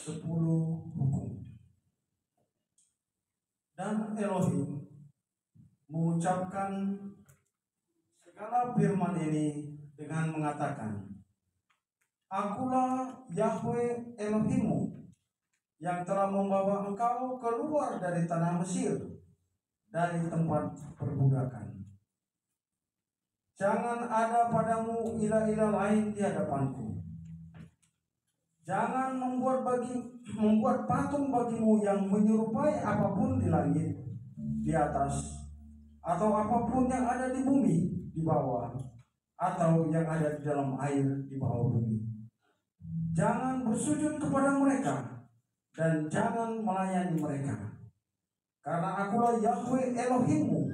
10 hukum. Dan Elohim mengucapkan segala firman ini dengan mengatakan, Akulah Yahweh Elohimmu yang telah membawa engkau keluar dari tanah Mesir, dari tempat perbudakan. Jangan ada padamu ilah-ilah lain di hadapanku. Jangan membuat patung bagimu yang menyerupai apapun di langit, di atas, atau apapun yang ada di bumi, di bawah, atau yang ada di dalam air di bawah bumi. Jangan bersujud kepada mereka, dan jangan melayani mereka. Karena akulah Yahweh Elohimmu,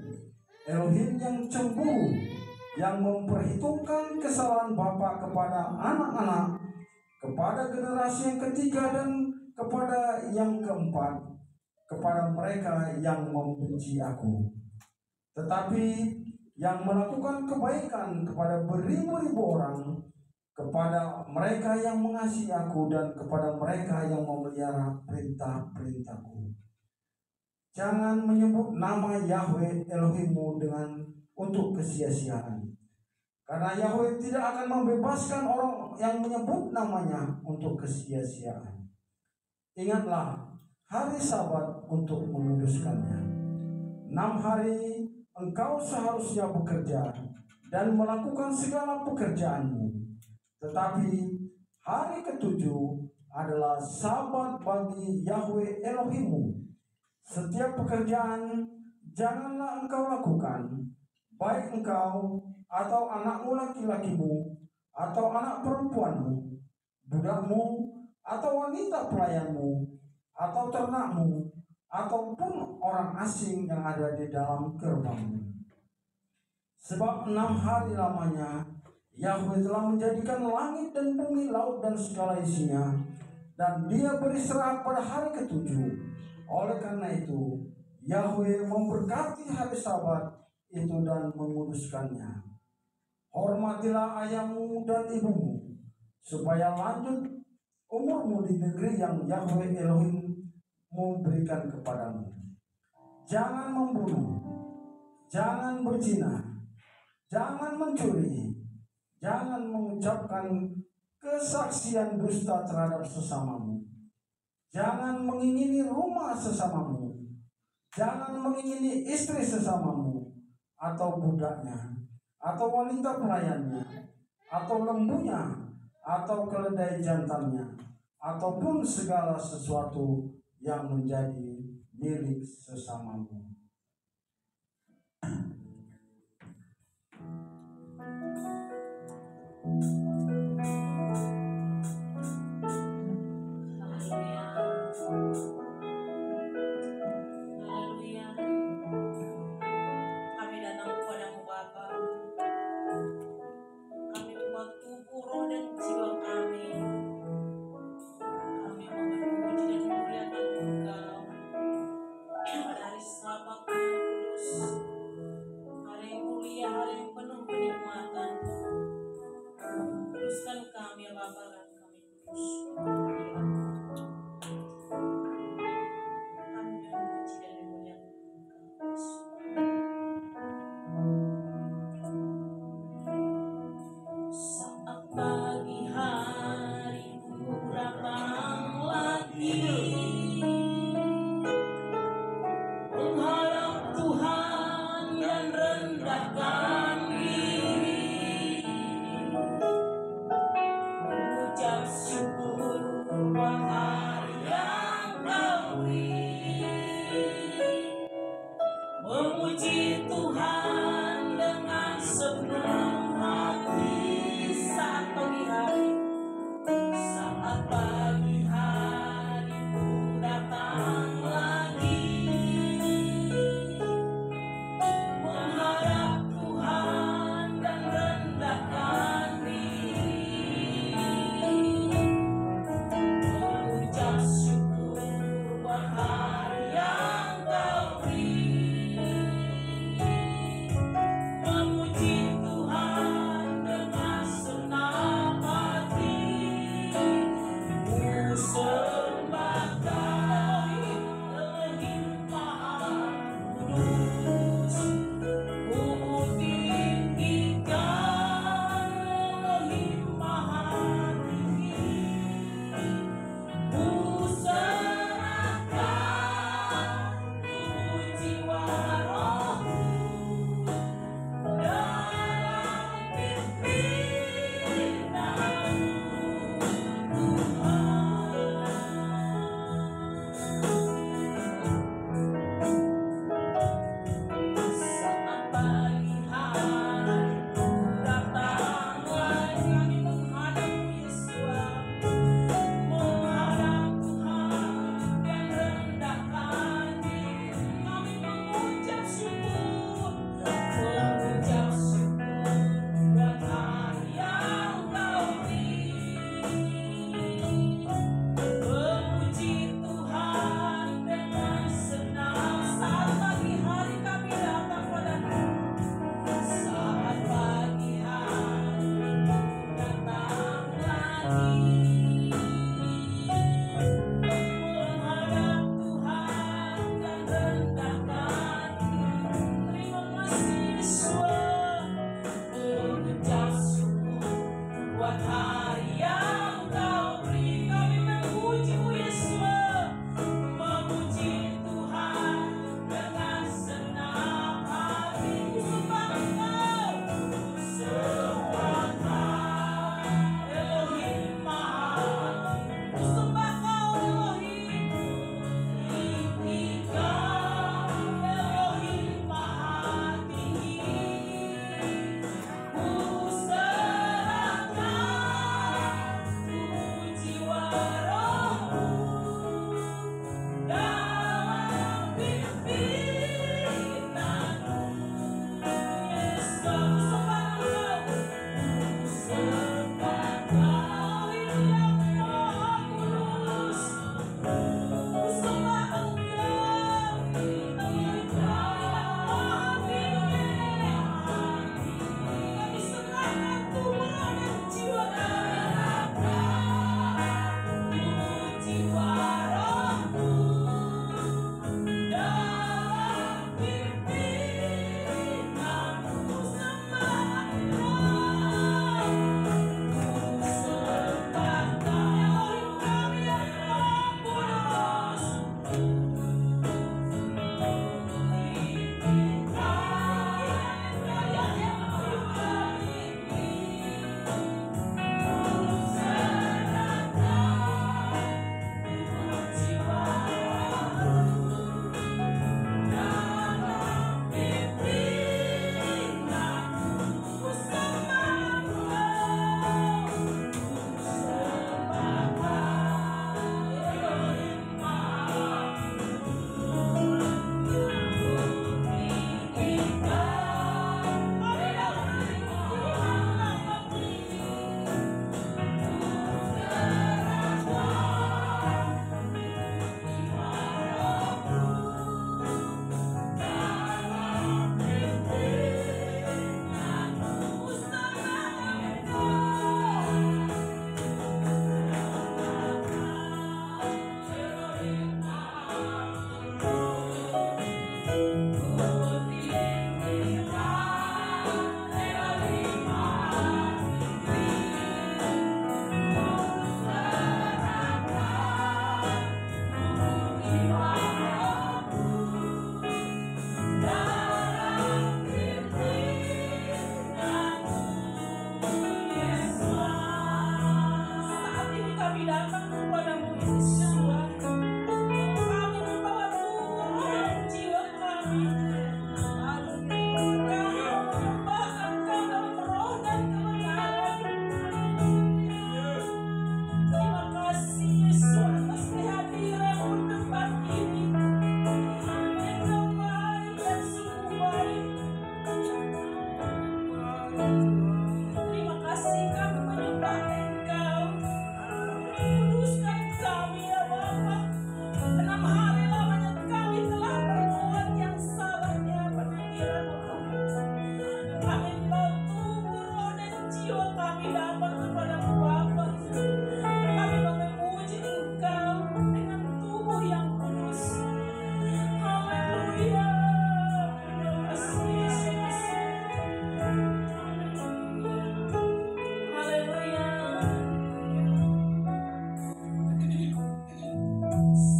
Elohim yang cemburu, yang memperhitungkan kesalahan bapa kepada anak-anak, kepada generasi yang ketiga dan kepada yang keempat, kepada mereka yang membenci aku. Tetapi yang melakukan kebaikan kepada beribu-ribu orang, kepada mereka yang mengasihi aku dan kepada mereka yang memelihara perintah-perintahku. Jangan menyebut nama Yahweh Elohimmu untuk kesia-siaan. Karena Yahweh tidak akan membebaskan orang yang menyebut namanya untuk kesia-siaan. Ingatlah hari Sabat untuk menguduskannya. 6 hari engkau seharusnya bekerja dan melakukan segala pekerjaanmu. Tetapi hari ke-7 adalah Sabat bagi Yahweh Elohimmu. Setiap pekerjaan janganlah engkau lakukan, baik engkau atau anakmu laki-lakimu, atau anak perempuanmu, budakmu, atau wanita pelayanmu, atau ternakmu, ataupun orang asing yang ada di dalam gerbangmu. Sebab 6 hari lamanya Yahweh telah menjadikan langit dan bumi, laut dan segala isinya, dan Dia beristirahat pada hari ke-7. Oleh karena itu, Yahweh memberkati hari Sabat itu dan menguduskannya. Hormatilah ayahmu dan ibumu, supaya lanjut umurmu di negeri yang Yahweh Elohimmu berikan kepadamu. Jangan membunuh, jangan berzina, jangan mencuri, jangan mengucapkan kesaksian dusta terhadap sesamamu. Jangan mengingini rumah sesamamu. Jangan mengingini istri sesamamu, atau budaknya, atau wanita pelayannya, atau lembunya, atau keledai jantannya, ataupun segala sesuatu yang menjadi milik sesamamu. Memuji Tuhan dengan sepenuh hati. dapat kepadamu Bapa. Kami memuji Engkau dengan tubuh yang kudus. Haleluya. Terima kasih Yesus. Haleluya.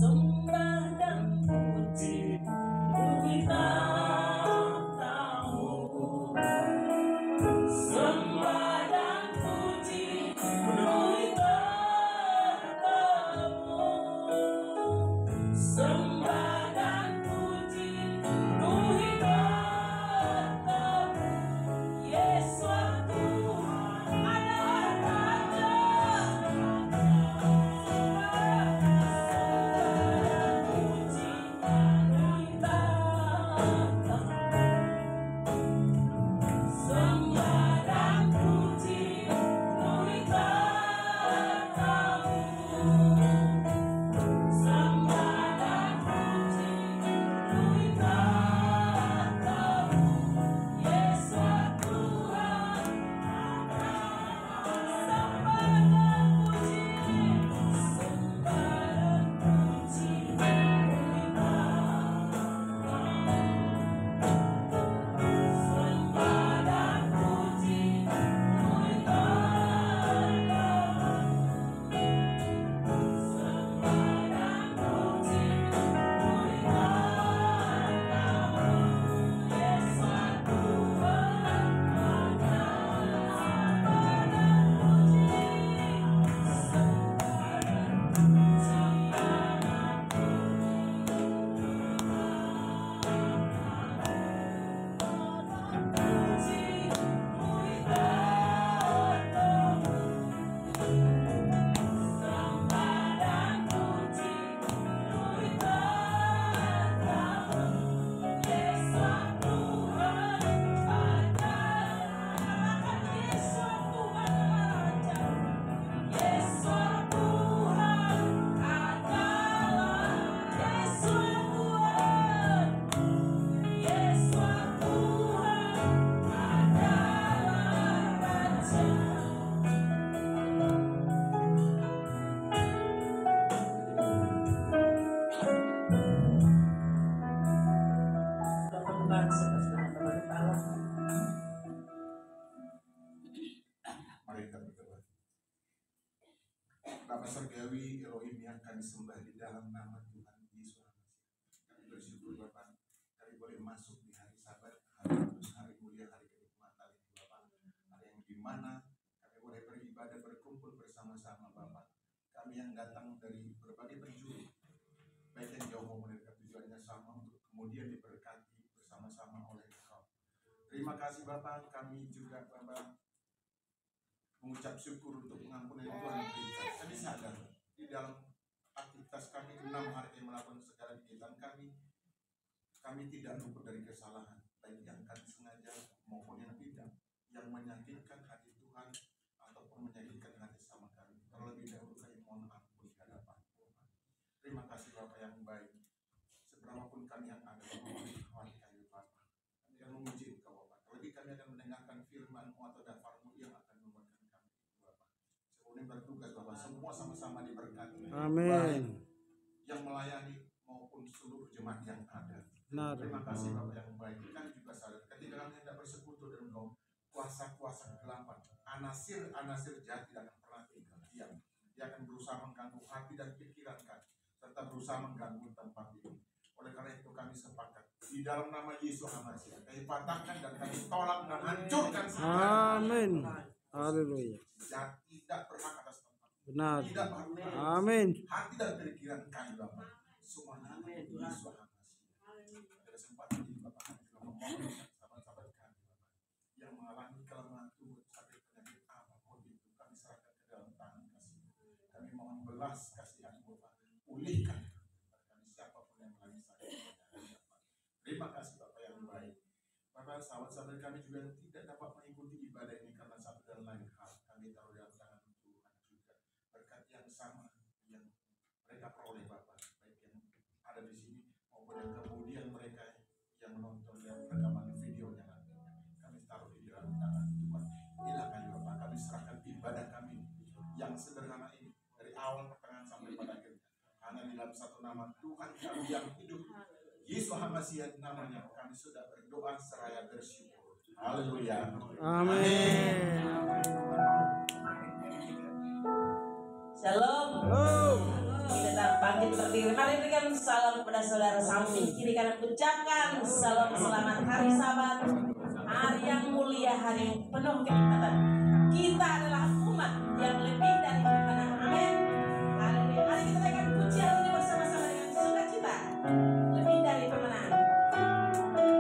Sembah dan puji bagi tamu. Sembah dan puji bagi tamu. Sembah dan puji bagi tamu. Yesus Tuhan adalah Raja. Mari kita berdoa. Bapa Surgawi, Elohim yang kami sembah di dalam nama Tuhan Yesus. Kami bersyukur Bapa, kami boleh masuk di hari Sabat, hari kudus, hari mulia, hari kenikmatan ini Bapa. Hari yang dimana kami boleh beribadah, berkumpul bersama-sama Bapa. Kami yang datang dari berbagai penjuru, baik yang jauh maupun dekat, tujuannya sama untuk kemudian diberkati bersama-sama oleh Engkau. Terima kasih Bapa, kami juga Bapa mengucap syukur untuk pengampunan yang Tuhan berikan. Kami sadar di dalam aktivitas kami 6 hari yang melakukan segala kegiatan kami tidak luput dari kesalahan, baik yang kami sengaja maupun yang tidak, yang menyakitkan hati Tuhan ataupun menyakitkan hati sama kami. Terlebih dahulu kami mohon ampun di hadapan Tuhan. Terima kasih Bapa yang baik. Seberapapun kami yang ada di kami Bapa, kami akan memuji Engkau Bapa. Terlebih kami akan mendengarkan firman-Mu atau daftar-Mu yang akan menguatkan kami Bapa. Sebelum bertugas Bapa, semua sama-sama diberkati. Amin. Yang melayani maupun seluruh jemaat yang ada. Benar. Terima kasih Bapak yang baik. Kami juga sadar ketika kami hendak bersekutu dengan Engkau, kuasa-kuasa kegelapan, anasir jahat tidak akan pernah tinggal diam. Dia akan berusaha mengganggu hati dan pikiran kami, serta berusaha mengganggu tempat ini. Oleh karena itu kami sepakat di dalam nama Yesus Hamasiah, kami patahkan dan kami tolak dan hancurkan semua. Amin. Haleluya. Jahat tidak berhak atas tempat. Benar. Tidak berhak. Amin. Hati dan pikiran kami Bapak. Semuanya Yesus Hamasiah. Pada kesempatan ini Bapak kami juga memohon sahabat-sahabat kami Bapak yang mengalami kelemahan tubuh sakit penyakit apapun itu, kami serahkan ke dalam tangan kasih. Kami mohon belas kasihan Bapak, pulihkan kami siapapun yang mengalami sakit. Terima kasih Bapak yang baik. Bapak, sahabat-sahabat kami juga yang tidak dapat mengikuti ibadah ini karena satu dan lain hal, kami taruh dalam tangan Tuhan juga. Berkat yang sama yang mereka peroleh Bapak, baik yang ada di sini maupun yang kemudian mereka yang menonton dan rekaman videonya nantinya, kami taruh di dalam tangan Tuhan. Inilah kami Bapak, kami serahkan ibadah kami yang sederhana ini dari awal pertengahan sampai pada akhir. Hanya di dalam satu nama Tuhan kami yang hidup, Yesus Hamasiah namanya, kami sudah berdoa seraya bersyukur. Haleluya. Amin. Shalom. Kita tetap bangkit berdiri. Mari berikan salam kepada saudara samping kiri kanan. Ucapkan salam selamat hari Sabat, hari yang mulia, hari yang penuh kenikmatan. Kita adalah umat yang lebih dari pemenang. Amin. Haleluya. Mari kita naikkan pujian ini bersama-sama dengan sukacita. Lebih dari pemenang. Dari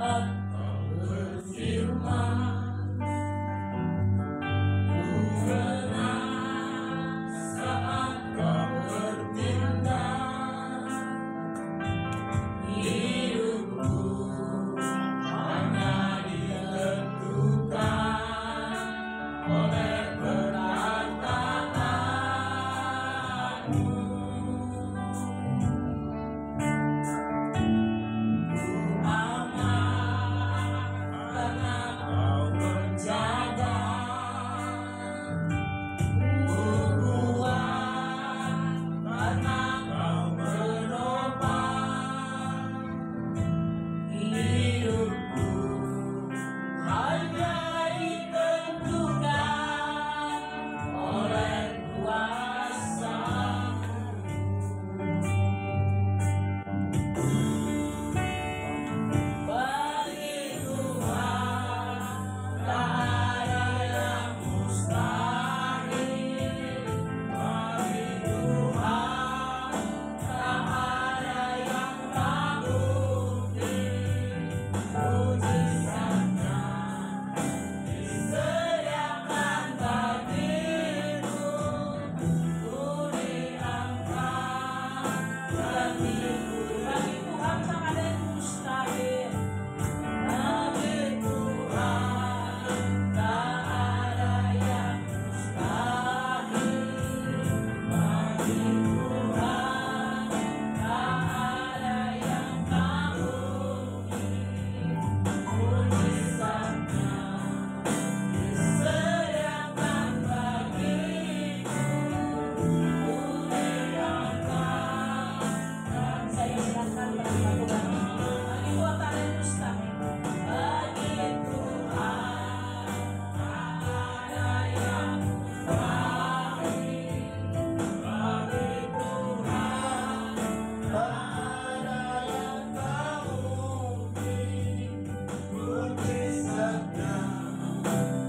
saat kau berfirman, ku menang saat kau bertindak. Hidupku hanya ditentukan oleh perkataanmu. Ku aman karena kau menjaga. Ku kuat karena kau menopang. Hidupku hanya ditentukan oleh kuasa-Mu. Bagi Tuhan tak ada yang mustahil. Bagi Tuhan tak ada yang tak mungkin. Mujizatnya disediakan bagiku. Ku diangkat dan dikubur. Bagi Tuhan tak ada yang mustahil. Bagi Tuhan tak ada yang mustahil. Bagi Tuhan tak ada yang tak mungkin. Mujizatnya disediakan bagiku. Ku diangkat dan saya silakan berlakukan. Bagi Tuhan tak ada yang mustahil. Bagi Tuhan tak ada yang mustahil. Bagi Tuhan tak ada yang tak mungkin. Mujizatnya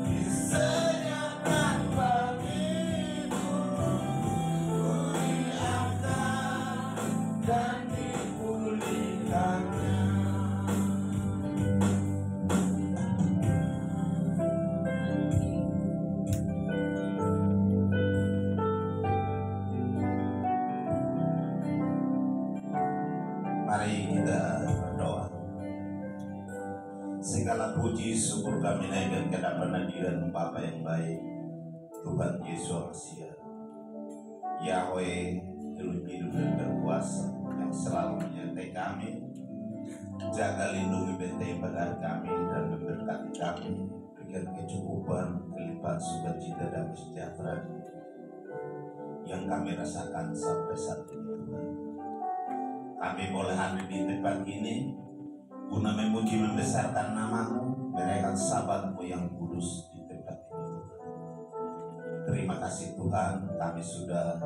disediakan bagiku. Ku diangkat dan dipulihkannya. Mari kita berdoa. Segala puji syukur kami naikkan ke hadapan hadirat Bapa yang baik, Tuhan Yesus Masia, Yahweh Elohim hidup dan berkuasa, yang selalu menyertai kami, jaga lindungi bentai badan kami dan memberkati kami, berikan kecukupan, kelimpahan sukacita dan sejahtera yang kami rasakan sampai saat ini, Tuhan. Kami boleh hadir di tempat ini guna memuji membesarkan nama-Mu, merayakan Sabat-Mu yang kudus di tempat ini, Tuhan. Terima kasih Tuhan, kami sudah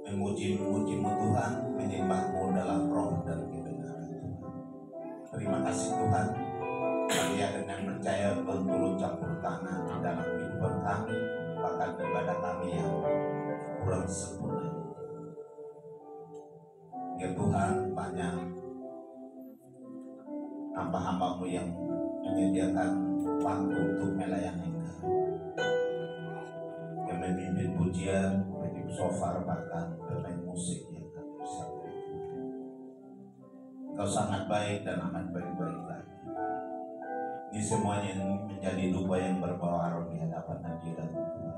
memuji-Mu Tuhan, menyembah-Mu dalam roh dan kebenaran, Tuhan. Terima kasih Tuhan, kami dengan percaya Tuhan turut campur tangan di dalam kehidupan kami, bahkan ibadah kami yang kurang sempurna. Ya Tuhan, banyak hamba-hamba-Mu yang menyediakan waktu untuk melayani Engkau, yang memimpin pujian, memimpin shofar, bahkan bermain musik yang kami bersama itu. Engkau sangat baik dan amat baik-baik lagi. Ini semuanya menjadi dupa yang berbau harum di hadapan hadirat Tuhan.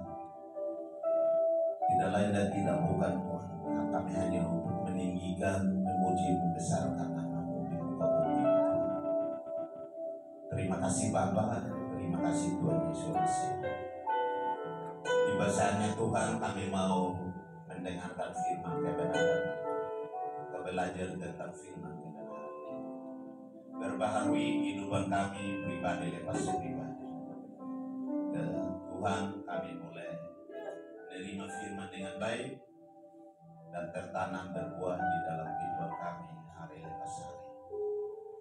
Tidak lain dan tidak bukan Tuhan, kami hanya untuk meninggikan, memuji, membesarkan nama-Mu di muka bumi ini, Tuhan. Terima kasih Bapa, terima kasih Tuhan Yesus. Di bahasanya Tuhan, kami mau mendengarkan firman kebenaran, kita belajar tentang firman kebenaran, berbaharui kehidupan kami pribadi lepas pribadi. Tuhan, kami boleh menerima firman dengan baik dan tertanam berbuah di dalam kehidupan kami hari lepas hari.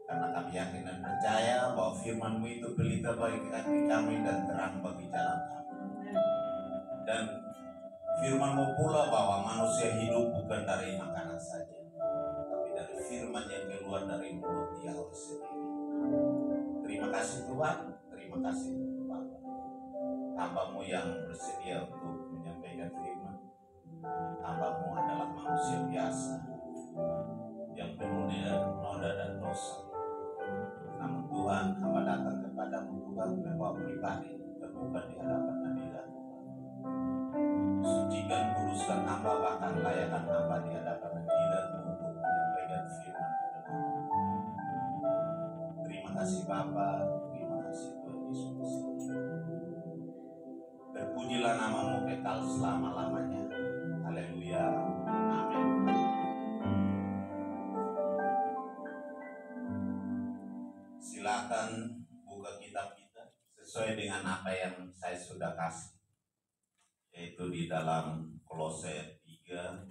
Karena kami yakin dan percaya bahwa firman-Mu itu pelita bagi kaki kami dan terang bagi jalan kami. Dan firman-Mu pula bahwa manusia hidup bukan dari makanan saja, tapi dari firman yang keluar keluar dari mulut Yahweh sendiri. Terima kasih Tuhan, terima kasih Bapa. Hamba-Mu yang bersedia untuk menyampaikan firman. Hamba-Mu adalah manusia biasa yang penuh dengan noda dan dosa. Namun Tuhan, hamba datang kepadamu Tuhan membawa pribadi terbuka di hadapan hadirat Tuhan. Sucikan, kuduskan hamba, bahkan layakan hamba di hadapan hadirat-Mu untuk menyampaikan firman Tuhan. Terima kasih Bapa, terima kasih Tuhan Yesus. Terpujilah nama-Mu kekal selama-lamanya. Haleluya. Amin. Silakan buka kitab kita sesuai dengan apa yang saya sudah kasih, yaitu di dalam Kolose 3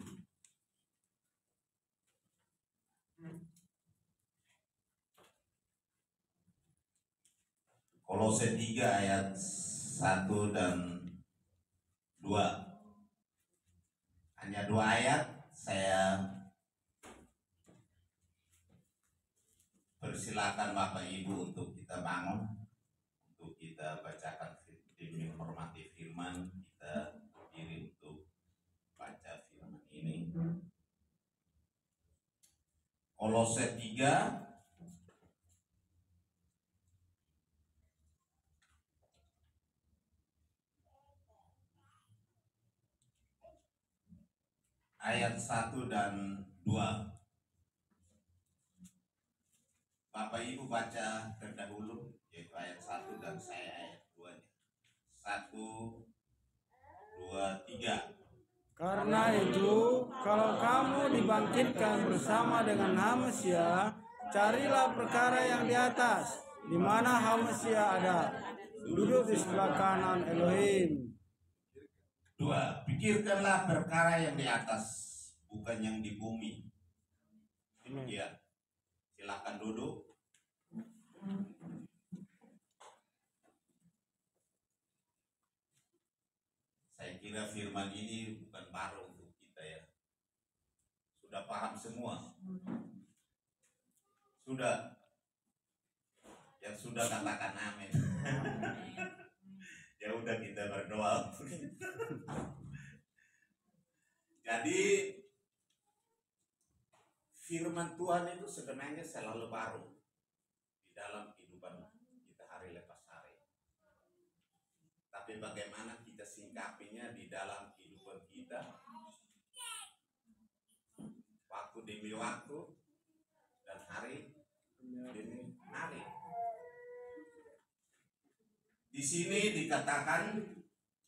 Kolose 3 ayat 1 dan 2. Hanya 2 ayat saya persilakan Bapak Ibu untuk kita bangun, untuk kita bacakan demi menghormati firman. Kita berdiri untuk baca firman ini. Kolose 3 ayat 1 dan 2. Bapak Ibu baca terdahulu, yaitu ayat 1 dan saya ayat 2-nya. 1, 2, 3. Karena itu, kalau kamu dibangkitkan bersama dengan Hamasia, carilah perkara yang di atas, di mana Hamasia ada, duduk di sebelah kanan Elohim. 2. Pikirkanlah perkara yang di atas, bukan yang di bumi. Demikian. Silakan duduk. Saya kira firman ini bukan baru untuk kita ya. Sudah paham semua. Sudah. Yang sudah katakan amin. Ya udah kita berdoa. Jadi firman Tuhan itu sebenarnya selalu baru di dalam kehidupan kita hari lepas hari. Tapi bagaimana kita singkapinya di dalam kehidupan kita, waktu demi waktu dan hari demi hari. Di sini dikatakan,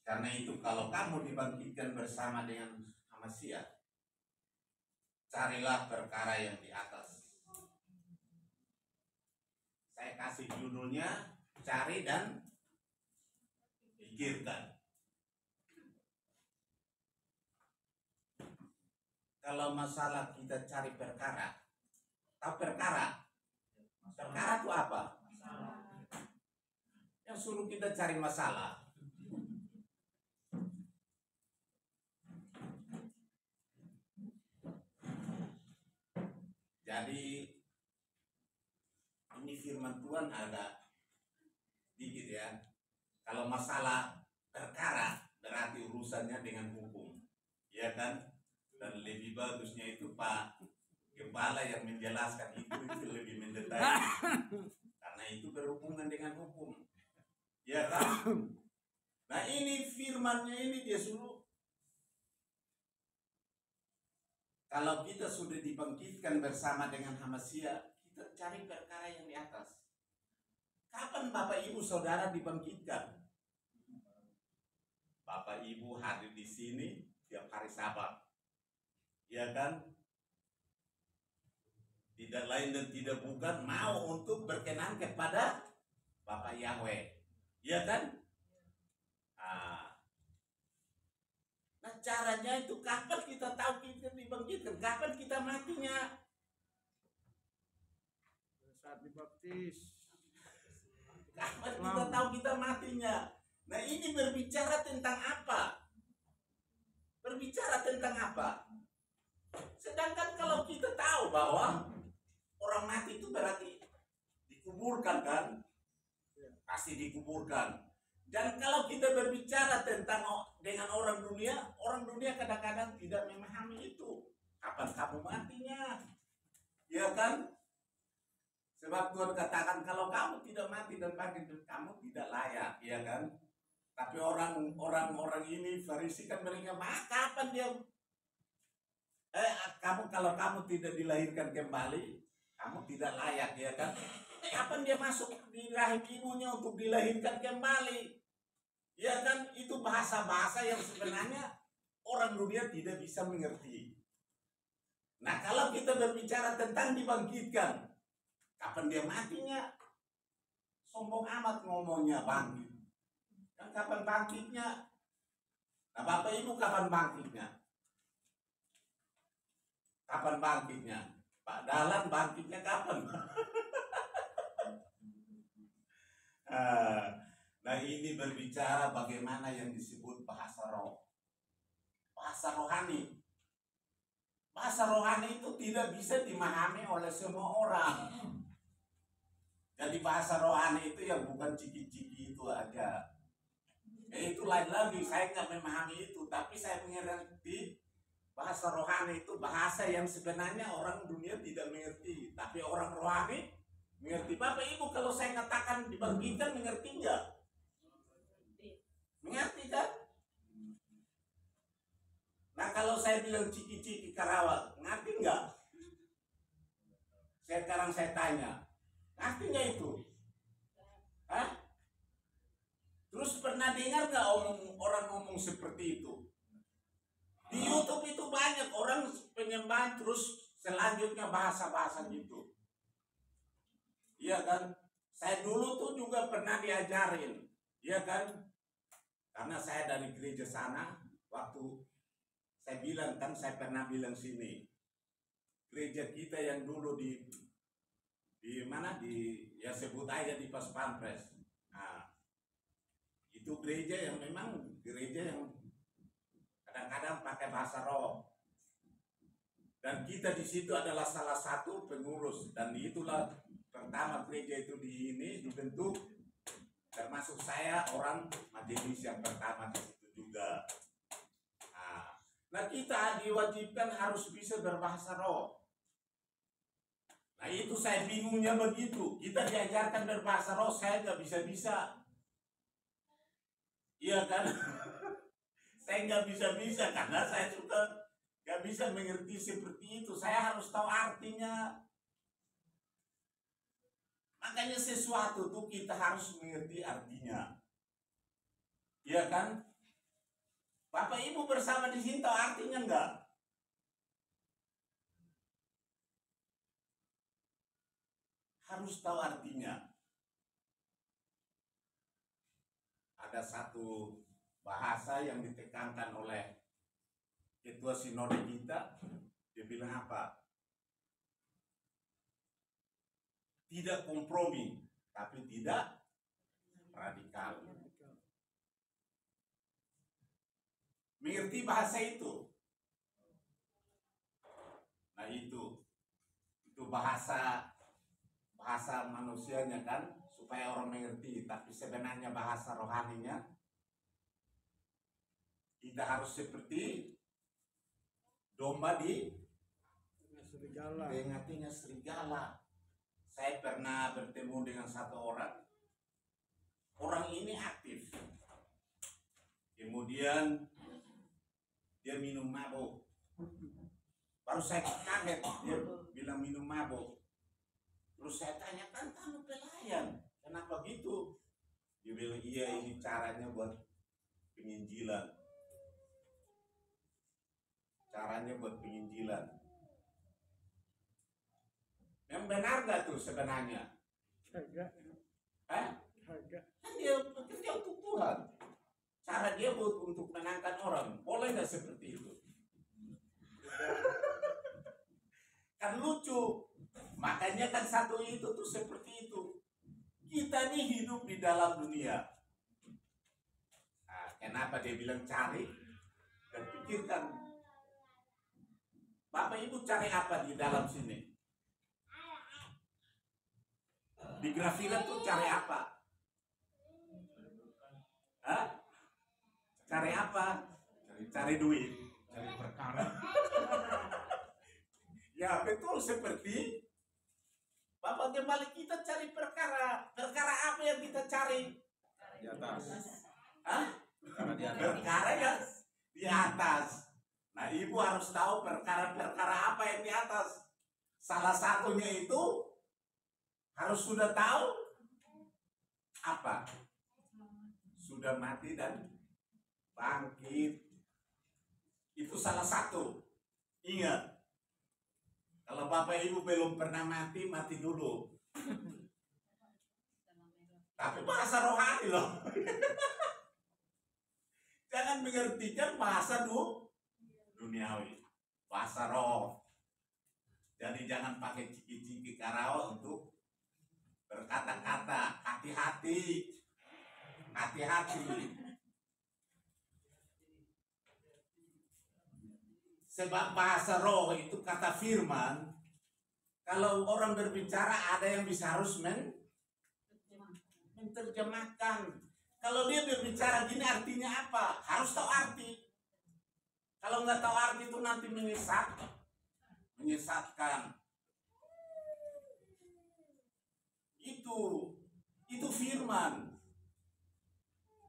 karena itu kalau kamu dibangkitkan bersama dengan Hamasia, carilah perkara yang di atas. Saya kasih judulnya, cari dan pikirkan. Kalau masalah kita cari perkara, tahu perkara? Perkara itu apa? Yang suruh kita cari masalah. Jadi ini firman Tuhan agak dikit ya. Kalau masalah perkara berarti urusannya dengan hukum, ya kan? Dan lebih bagusnya itu Pak Gembala yang menjelaskan itu lebih mendetail, karena itu berhubungan dengan hukum, ya kan? Nah ini firmannya ini dia suruh. Kalau kita sudah dibangkitkan bersama dengan Hamasia, kita cari perkara yang di atas. Kapan Bapak Ibu Saudara dibangkitkan? Bapak Ibu hadir di sini tiap hari Sabat, ya kan? Tidak lain dan tidak bukan mau untuk berkenan kepada Bapak Yahweh, ya kan? Nah caranya itu kapan kita tahu kita dibangkitkan? Kapan kita matinya? Saat dibaptis. Kapan kita tahu kita matinya? Nah ini berbicara tentang apa? Berbicara tentang apa? Sedangkan kalau kita tahu bahwa orang mati itu berarti dikuburkan kan? Pasti dikuburkan. Dan kalau kita berbicara tentang dengan orang dunia kadang-kadang tidak memahami itu. Kapan kamu matinya? Ya kan? Sebab Tuhan katakan kalau kamu tidak mati dan bangkit, kamu tidak layak, ya kan? Tapi orang ini Farisi kan mereka, kapan dia? Kalau kamu tidak dilahirkan kembali, kamu tidak layak, ya kan? Kapan dia masuk di rahim ibunya untuk dilahirkan kembali? Ya kan, itu bahasa-bahasa yang sebenarnya orang dunia tidak bisa mengerti. Nah, kalau kita berbicara tentang dibangkitkan, kapan dia matinya? Sombong amat ngomongnya bangkit. Kan kapan bangkitnya? Nah, Bapak Ibu kapan bangkitnya? Kapan bangkitnya? Pak Dahlan bangkitnya kapan? Nah, ini berbicara bagaimana yang disebut bahasa roh. Bahasa rohani. Bahasa rohani itu tidak bisa dimahami oleh semua orang. Jadi bahasa rohani itu yang bukan ciki-ciki itu aja. Itu lain lagi, saya nggak memahami itu. Tapi saya mengerti bahasa rohani itu bahasa yang sebenarnya orang dunia tidak mengerti. Tapi orang rohani mengerti. Bapak Ibu, kalau saya katakan dibangkitkan, mengerti nggak? Mengerti kan? Nah, kalau saya bilang ciki-ciki Karawang, ngerti nggak? Sekarang saya tanya, ngerti nggak itu? Hah? Terus pernah dengar nggak orang ngomong seperti itu? Di YouTube itu banyak orang penyembahan terus selanjutnya bahasa-bahasa gitu. Iya kan? Saya dulu tuh juga pernah diajarin, iya kan? Karena saya dari gereja sana, waktu saya bilang kan, saya pernah bilang sini, gereja kita yang dulu di mana ya sebut aja di Pas Pampres. Nah, itu gereja yang memang gereja yang kadang-kadang pakai bahasa roh. Dan kita di situ adalah salah satu pengurus, dan itulah pertama gereja itu dibentuk, termasuk saya orang majelis yang pertama di situ juga. Nah, kita diwajibkan harus bisa berbahasa roh. Nah, itu saya bingungnya begitu. Kita diajarkan berbahasa roh, saya nggak bisa-bisa. Iya kan? Saya nggak bisa-bisa karena saya suka nggak bisa mengerti seperti itu. Saya harus tahu artinya. Makanya sesuatu tuh kita harus mengerti artinya. Iya kan? Bapak Ibu bersama di sini tahu artinya enggak? Harus tahu artinya. Ada satu bahasa yang ditekankan oleh ketua sinode kita, dia bilang apa? Tidak kompromi, tapi tidak radikal. Mengerti bahasa itu? Nah, itu bahasa manusianya kan, supaya orang mengerti. Tapi sebenarnya bahasa rohaninya, kita harus seperti domba di tengah-tengah serigala. Saya pernah bertemu dengan satu orang ini aktif, kemudian dia minum mabuk. Baru saya kaget, dia bilang minum mabuk. Terus saya tanyakan, kamu pelayan, kenapa gitu? Dia bilang, iya, ini caranya buat penginjilan. Caranya buat penginjilan. Yang benar gak tuh sebenarnya? Agak. Kan Agak. dia bekerja untuk Tuhan. Cara dia untuk menangkan orang, boleh gak seperti itu? Kan lucu. Makanya kan satu itu tuh seperti itu. Kita nih hidup di dalam dunia. Nah, kenapa dia bilang cari dan pikirkan? Bapak Ibu cari apa di dalam sini? Di Grafilat tuh cari apa? Hah? Cari apa? Cari duit. Cari perkara. Ya betul, seperti Bapak Gembala, kita cari perkara. Perkara apa yang kita cari? Di atas. Hah? Perkara di atas. Perkara yang di atas. Nah, ibu harus tahu perkara-perkara apa yang di atas. Salah satunya itu harus sudah tahu apa? Sudah mati dan bangkit. Itu salah satu. Ingat, kalau Bapak Ibu belum pernah mati, mati dulu. Tapi bahasa rohani loh. Jangan mengertikan bahasa duniawi. Bahasa roh. Jadi jangan pakai ciki-ciki karao untuk berkata-kata. Hati-hati. Hati-hati. Sebab bahasa roh itu kata firman. Kalau orang berbicara ada yang bisa harus menerjemahkan. Kalau dia berbicara gini artinya apa? Harus tahu arti. Kalau nggak tahu arti itu nanti menyesatkan. Itu firman.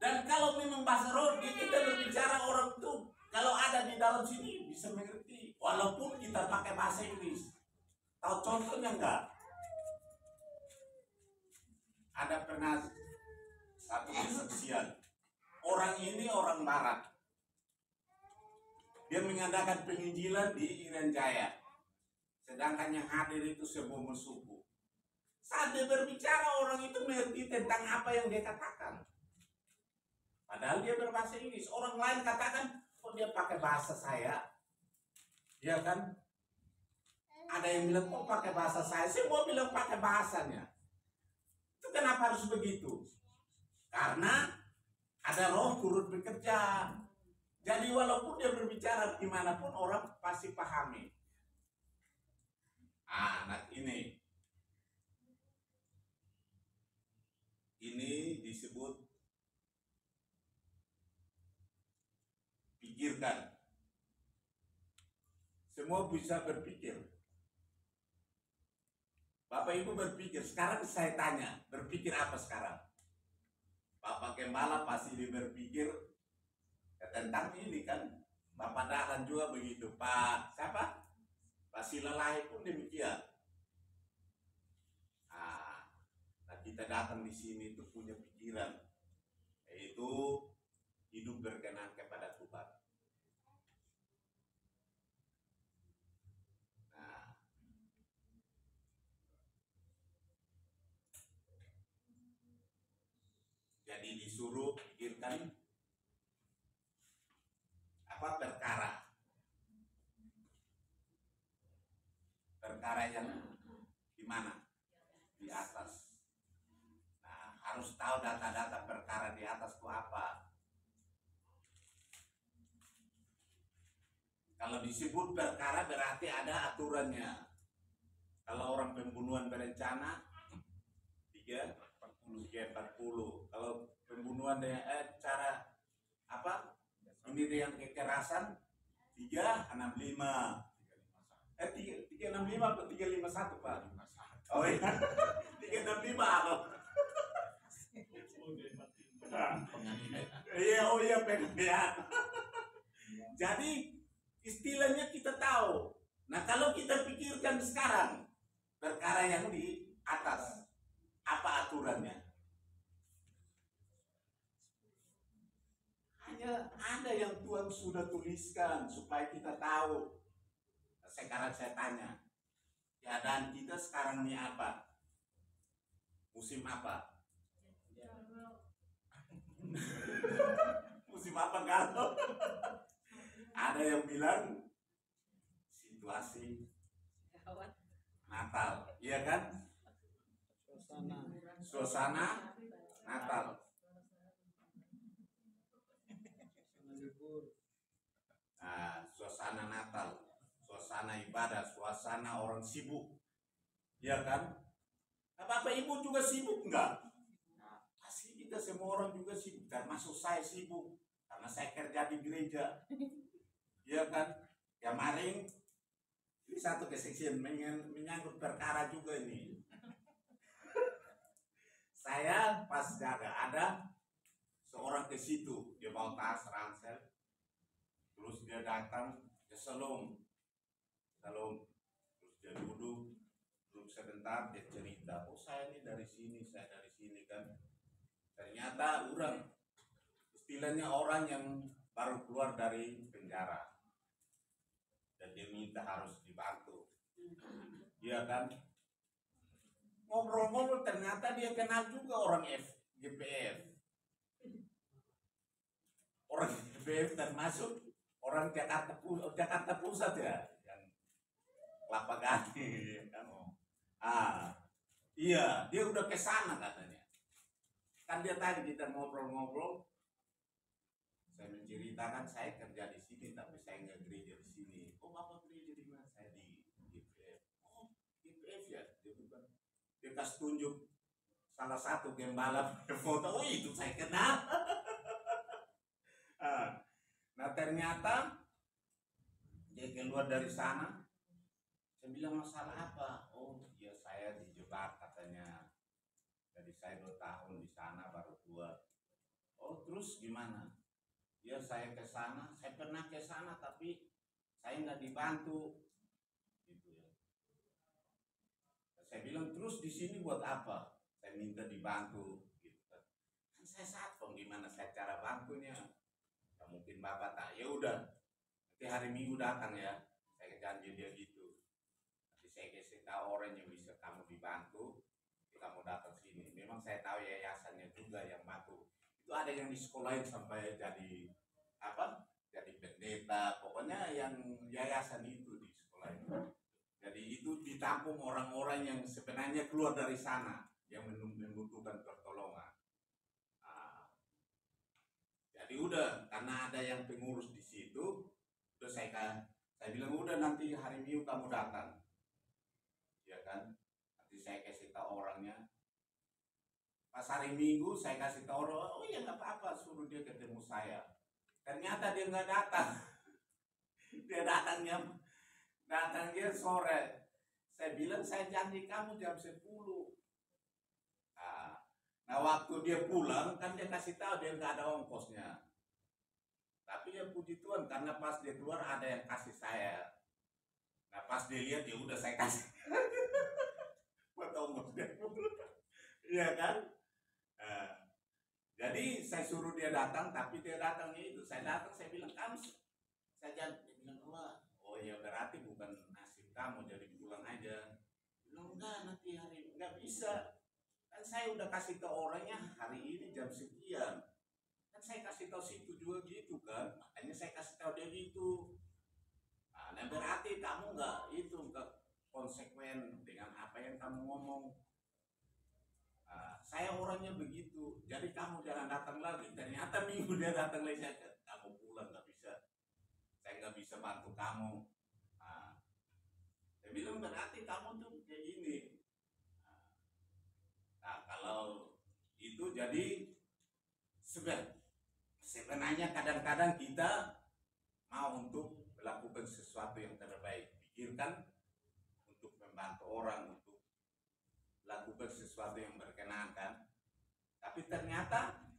Dan kalau memang bahasa roh kita berbicara orang itu kalau ada di dalam sini bisa mengerti. Walaupun kita pakai bahasa Inggris. Tahu contohnya enggak? Ada pernah satu kesaksian. Orang ini orang barat. Dia mengadakan penginjilan di Irian Jaya. Sedangkan yang hadir itu semua suku. Saat dia berbicara orang itu mengerti tentang apa yang dia katakan. Padahal dia berbahasa Inggris. Orang lain katakan, kok dia pakai bahasa saya? Ya kan? Ada yang bilang, kok pakai bahasa saya? Semua bilang pakai bahasanya. Itu kenapa harus begitu? Karena ada roh turut bekerja. Jadi walaupun dia berbicara dimanapun orang pasti pahami. Nah ini disebut pikirkan. Semua bisa berpikir. Bapak Ibu berpikir. Sekarang saya tanya, berpikir apa sekarang? Bapak Gembala pasti dia berpikir tentang ini kan. Bapak Dahlan juga begitu. Pak siapa? Pak Silalahi pun demikian. Nah kita datang di sini itu punya pikiran, yaitu hidup berkenan kepada Tuhan. Nah, jadi disuruh pikirkan apa perkara yang di mana? Di atas. Nah, harus tahu data-data perkara di atas itu apa. Kalau disebut perkara berarti ada aturannya. Kalau orang pembunuhan berencana 340. Kalau pembunuhan dengan cara apa? Ini dengan kekerasan 365. 365 atau 351 Pak? Oh iya. 365 loh. Iya, oh iya penganiayaan. Jadi istilahnya kita tahu. Nah kalau kita pikirkan sekarang perkara yang di atas, apa aturannya? Hanya ada yang Tuhan sudah tuliskan supaya kita tahu. Sekarang saya tanya, keadaan kita sekarang ini apa? Musim apa? Musim apa galau? Ada yang bilang situasi Natal, iya kan? Suasana Natal. Nah, suasana Natal, suasana ibadah, suasana orang sibuk, iya kan? Bapak Ibu juga sibuk enggak? Pasti kita semua orang juga sibuk, termasuk saya sibuk karena saya kerja di gereja. Iya kan? Kemarin ini satu kesaksian menyangkut perkara juga ini. Saya pas jaga ada seorang ke situ, dia bawa tas ransel, terus dia datang ke salon, terus dia duduk sebentar, dia cerita, oh saya ini dari sini, saya dari sini kan. Ternyata orang, istilahnya orang yang baru keluar dari penjara, dan dia minta harus dibantu. Dia kan ngobrol-ngobrol, ternyata dia kenal juga orang GPF. Orang GPF termasuk orang Jakarta Pusat ya, yang Kelapa Gading kan. Iya, dia udah ke sana katanya. Kan dia tadi kita ngobrol-ngobrol, saya menceritakan saya kerja di sini tapi saya nggak gereja di sini. Oh, Bapak gereja di mana? Saya di GPF. Oh, GPF ya. Dia kasih tunjuk salah satu gembala foto. Oh, itu saya kenal. Nah, ternyata dia keluar dari sana. Saya bilang, masalah apa? Oh, ya saya dijebak katanya. Jadi saya 2 tahun di sana baru keluar. Oh, terus gimana? Ya saya ke sana, saya pernah ke sana tapi saya nggak dibantu. Gitu ya. Saya bilang, terus di sini buat apa? Saya minta dibantu. Gitu kan. Kan saya satpam, gimana saya cara bantunya? Ya, mungkin Bapak tak. Ya udah, nanti hari Minggu datang ya. Saya janji dia gitu. Saya kasih tahu orang yang bisa kamu dibantu, kamu datang sini. Memang saya tahu yayasannya juga yang bantu. Itu ada yang disekolahin sampai jadi apa? Jadi pendeta. Pokoknya yang yayasan itu disekolahin. Jadi itu ditampung orang-orang yang sebenarnya keluar dari sana, yang membutuhkan pertolongan. Jadi udah, karena ada yang pengurus di situ, terus saya bilang udah nanti hari Minggu kamu datang. Ya kan, nanti saya kasih tahu orangnya. Pas hari Minggu saya kasih tahu orang, oh ya nggak apa-apa, suruh dia ketemu saya. Ternyata dia nggak datang. Dia datangnya sore. Saya bilang saya janji kamu jam 10. Nah waktu dia pulang kan dia kasih tahu dia nggak ada ongkosnya. Tapi ya puji Tuhan karena pas dia keluar ada yang kasih saya. Nah pas dia lihat ya udah saya kasih. Buat ongkos dia. Iya kan? Jadi saya suruh dia datang, tapi dia datangnya itu. Saya datang, saya bilang kamu, saya jangan. Dia bilang oh ya berarti bukan nasib kamu, jadi pulang aja. Bilang enggak, nanti hari enggak bisa. Kan saya udah kasih ke orangnya hari ini jam sekian. Kan saya kasih tahu situ juga gitu kan, makanya saya kasih tahu dia gitu. Nah berarti kamu enggak konsekuen dengan apa yang kamu ngomong. Saya orangnya begitu, jadi kamu jangan datang lagi. Ternyata minggu dia datang lagi, kamu pulang nggak bisa, saya nggak bisa bantu kamu. Saya bilang berarti kamu tuh kayak gini. Nah kalau itu jadi sebenarnya kadang-kadang kita mau untuk melakukan sesuatu yang terbaik, pikirkan untuk membantu orang, untuk lakukan sesuatu yang berkenaan, tapi ternyata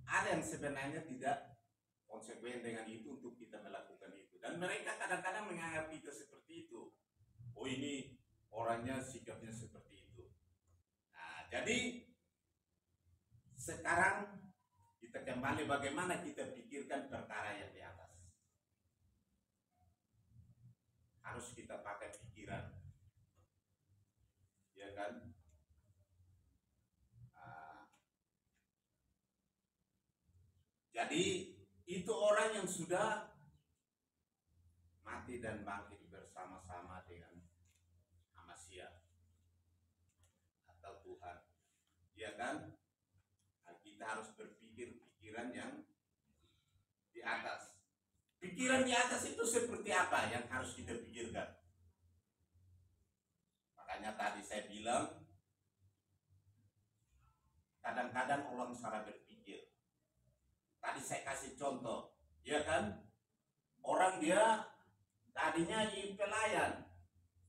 ada yang sebenarnya tidak konsekuen dengan itu untuk kita melakukan itu, dan mereka kadang-kadang menganggap kita seperti itu. Oh ini orangnya sikapnya seperti itu. Nah jadi sekarang kita kembali bagaimana kita pikirkan perkara yang di atas. Harus kita pakai pikiran. Ya kan? Jadi itu orang yang sudah mati dan bangkit bersama-sama dengan Masia atau Tuhan. Ya kan? Nah, kita harus berpikir pikiran yang di atas. Pikiran di atas itu seperti apa yang harus kita pikirkan? Makanya tadi saya bilang kadang-kadang orang salah berpikir. Tadi saya kasih contoh, ya kan? Orang dia tadinya di pelayan,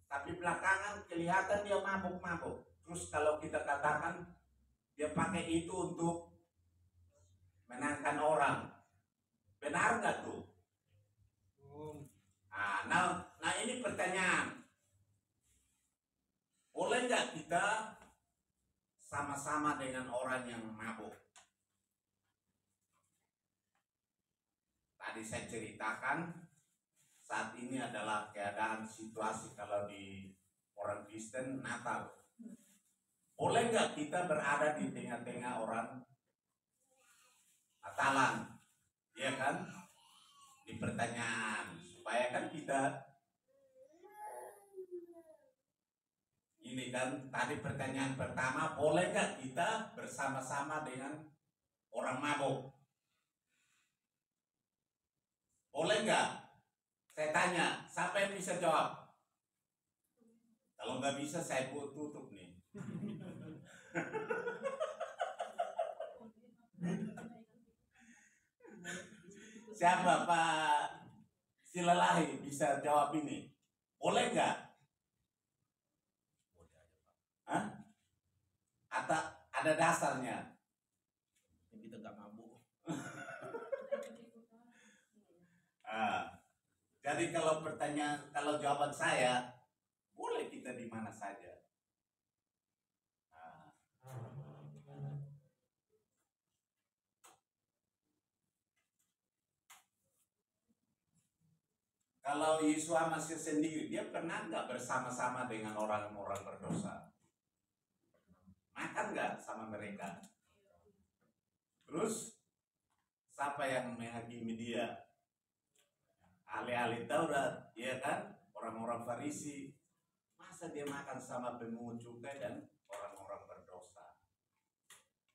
tapi belakangan kelihatan dia mabuk-mabuk. Terus kalau kita katakan dia pakai itu untuk menangkan orang, benar nggak tuh? Nah ini pertanyaan, boleh nggak kita sama-sama dengan orang yang mabuk? Tadi saya ceritakan, saat ini adalah keadaan situasi kalau di orang Kristen Natal. Boleh nggak kita berada di tengah-tengah orang Natalan? Ya kan? Di pertanyaan, supaya kan kita ini kan tadi pertanyaan pertama, boleh nggak kita bersama-sama dengan orang mabuk? Boleh nggak? Saya tanya, siapa yang bisa jawab? Kalau nggak bisa saya tutup nih. Siapa Pak Silalahi bisa jawab ini? Boleh nggak? Hah? Atau ada dasarnya? Kita nggak mabuk. Jadi kalau jawaban saya, boleh kita di mana saja. Kalau Yesua masih sendiri, dia pernah nggak bersama-sama dengan orang-orang berdosa? Makan nggak sama mereka? Terus siapa yang menghakimi dia? Ahli-ahli Taurat, ya kan? Orang-orang Farisi. Masa dia makan sama pemungut cukai dan orang-orang berdosa?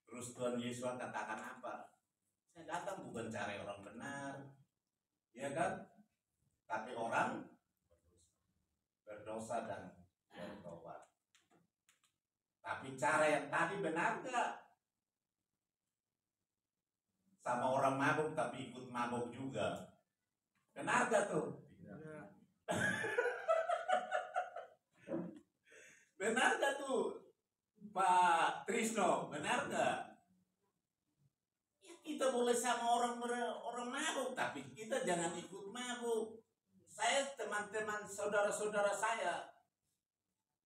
Terus Tuhan Yesus katakan apa? Saya datang bukan cari orang benar, ya kan? Tapi orang berdosa dan bertobat. Tapi cara yang tadi benar gak? Sama orang mabuk tapi ikut mabuk juga. Benar gak tuh? Benar gak tuh Pak Trisno? Benar gak? Ya, kita boleh sama orang mabuk, tapi kita jangan ikut mabuk. Saya teman-teman saudara-saudara saya,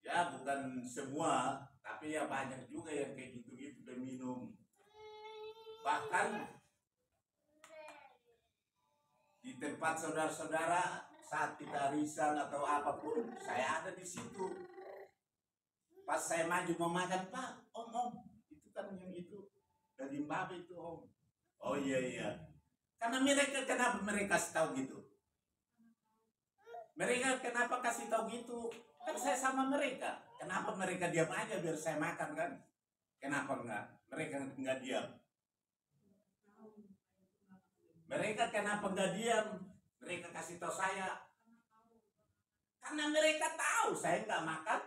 ya bukan semua, tapi ya banyak juga yang kayak gitu-gitu dan minum. Bahkan di tempat saudara-saudara saat kita arisan atau apapun, saya ada di situ. Pas saya maju mau makan, Pak, om, itu kan yang itu daging babi itu om. Oh iya. Karena kenapa mereka kasih tahu gitu? Mereka kenapa kasih tahu gitu? Kan saya sama mereka. Kenapa mereka diam aja biar saya makan kan? Kenapa enggak? Mereka enggak diam. Mereka kenapa enggak diam? Mereka kasih tahu saya. Karena mereka tahu saya enggak makan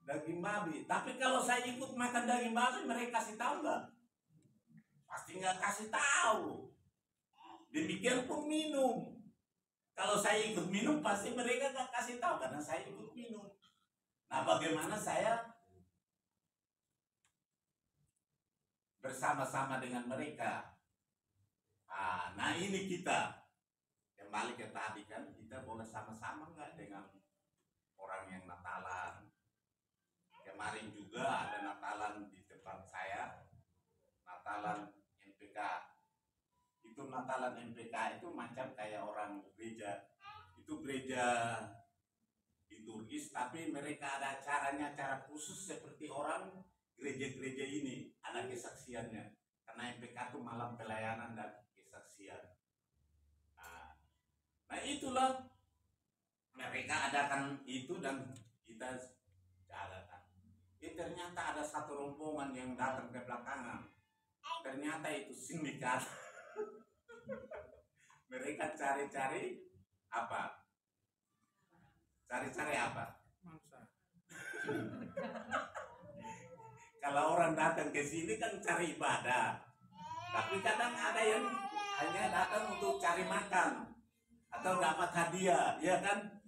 daging babi. Tapi kalau saya ikut makan daging babi, mereka kasih tahu enggak? Pasti enggak kasih tahu. Demikian pun minum. Kalau saya ikut minum, pasti mereka enggak kasih tahu karena saya ikut minum. Nah, bagaimana saya bersama-sama dengan mereka? Nah ini kita kembali ke tadi kan, kita boleh sama-sama nggak dengan orang yang Natalan? Kemarin juga ada Natalan di tempat saya, Natalan MPK. Itu Natalan MPK itu macam kayak orang gereja. Itu gereja di Turkis, tapi mereka ada cara khusus seperti orang gereja-gereja ini, ada kesaksiannya. Karena MPK itu malam pelayanan dan kesaksian. Nah itulah mereka adakan itu dan kita adakan. Ternyata ada satu rombongan yang datang ke belakangan. Ternyata itu sindikat. Mereka cari-cari apa? Cari-cari apa? Mangsa. Kalau orang orang datang ke sini kan cari ibadah. Tapi kadang ada yang hanya datang untuk cari makan atau dapat hadiah, ya kan?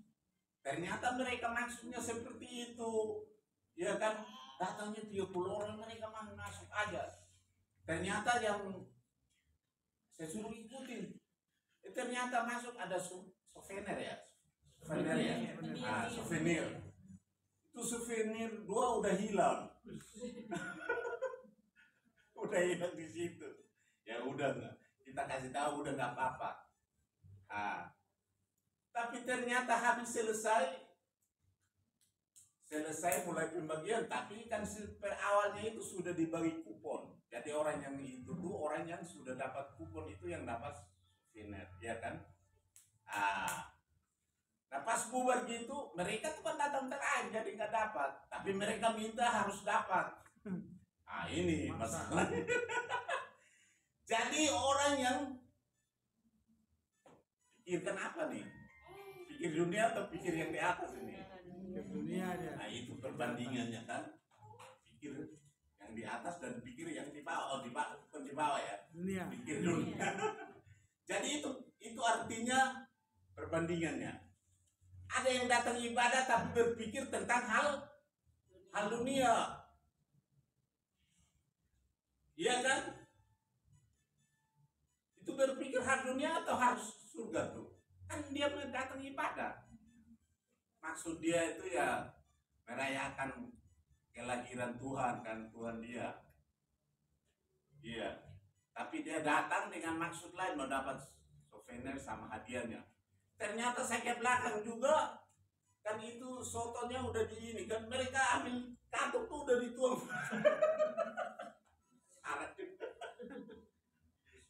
Ternyata mereka maksudnya seperti itu, ya kan? Datangnya 30 orang mereka masuk aja. Ternyata yang saya suruh ikutin, ternyata masuk ada souvenir ya, souvenir. Itu souvenir 2 udah hilang, udah hilang di situ. Ya udah nggak, kita kasih tahu udah nggak apa-apa. Tapi ternyata habis selesai mulai pembagian, tapi kan per awalnya itu sudah dibagi kupon. Jadi orang yang itu tuh orang yang sudah dapat kupon itu yang dapat souvenir, ya kan? Nah pas bubar gitu mereka tuh kan datang terakhir jadi nggak dapat, tapi mereka minta harus dapat. Ini masalahnya. Jadi orang yang pikirkan apa nih? Pikir dunia atau pikir yang di atas ini? Dunia dia. Nah itu perbandingannya kan, pikir yang di atas dan pikir yang di bawah. Bukan di bawah ya, Dunia. pikir dunia. Jadi itu artinya perbandingannya. Ada yang datang ibadah tapi berpikir tentang hal dunia, iya kan? Itu berpikir hal dunia atau harus surga tuh? Kan dia datang ibadah. Maksud dia itu ya merayakan kelahiran Tuhan kan, Tuhan dia. Iya. Tapi dia datang dengan maksud lain, mau dapat souvenir sama hadiahnya. Ternyata saya ke belakang juga kan itu sotonya udah di ini kan, mereka ambil kartu tuh udah dituang.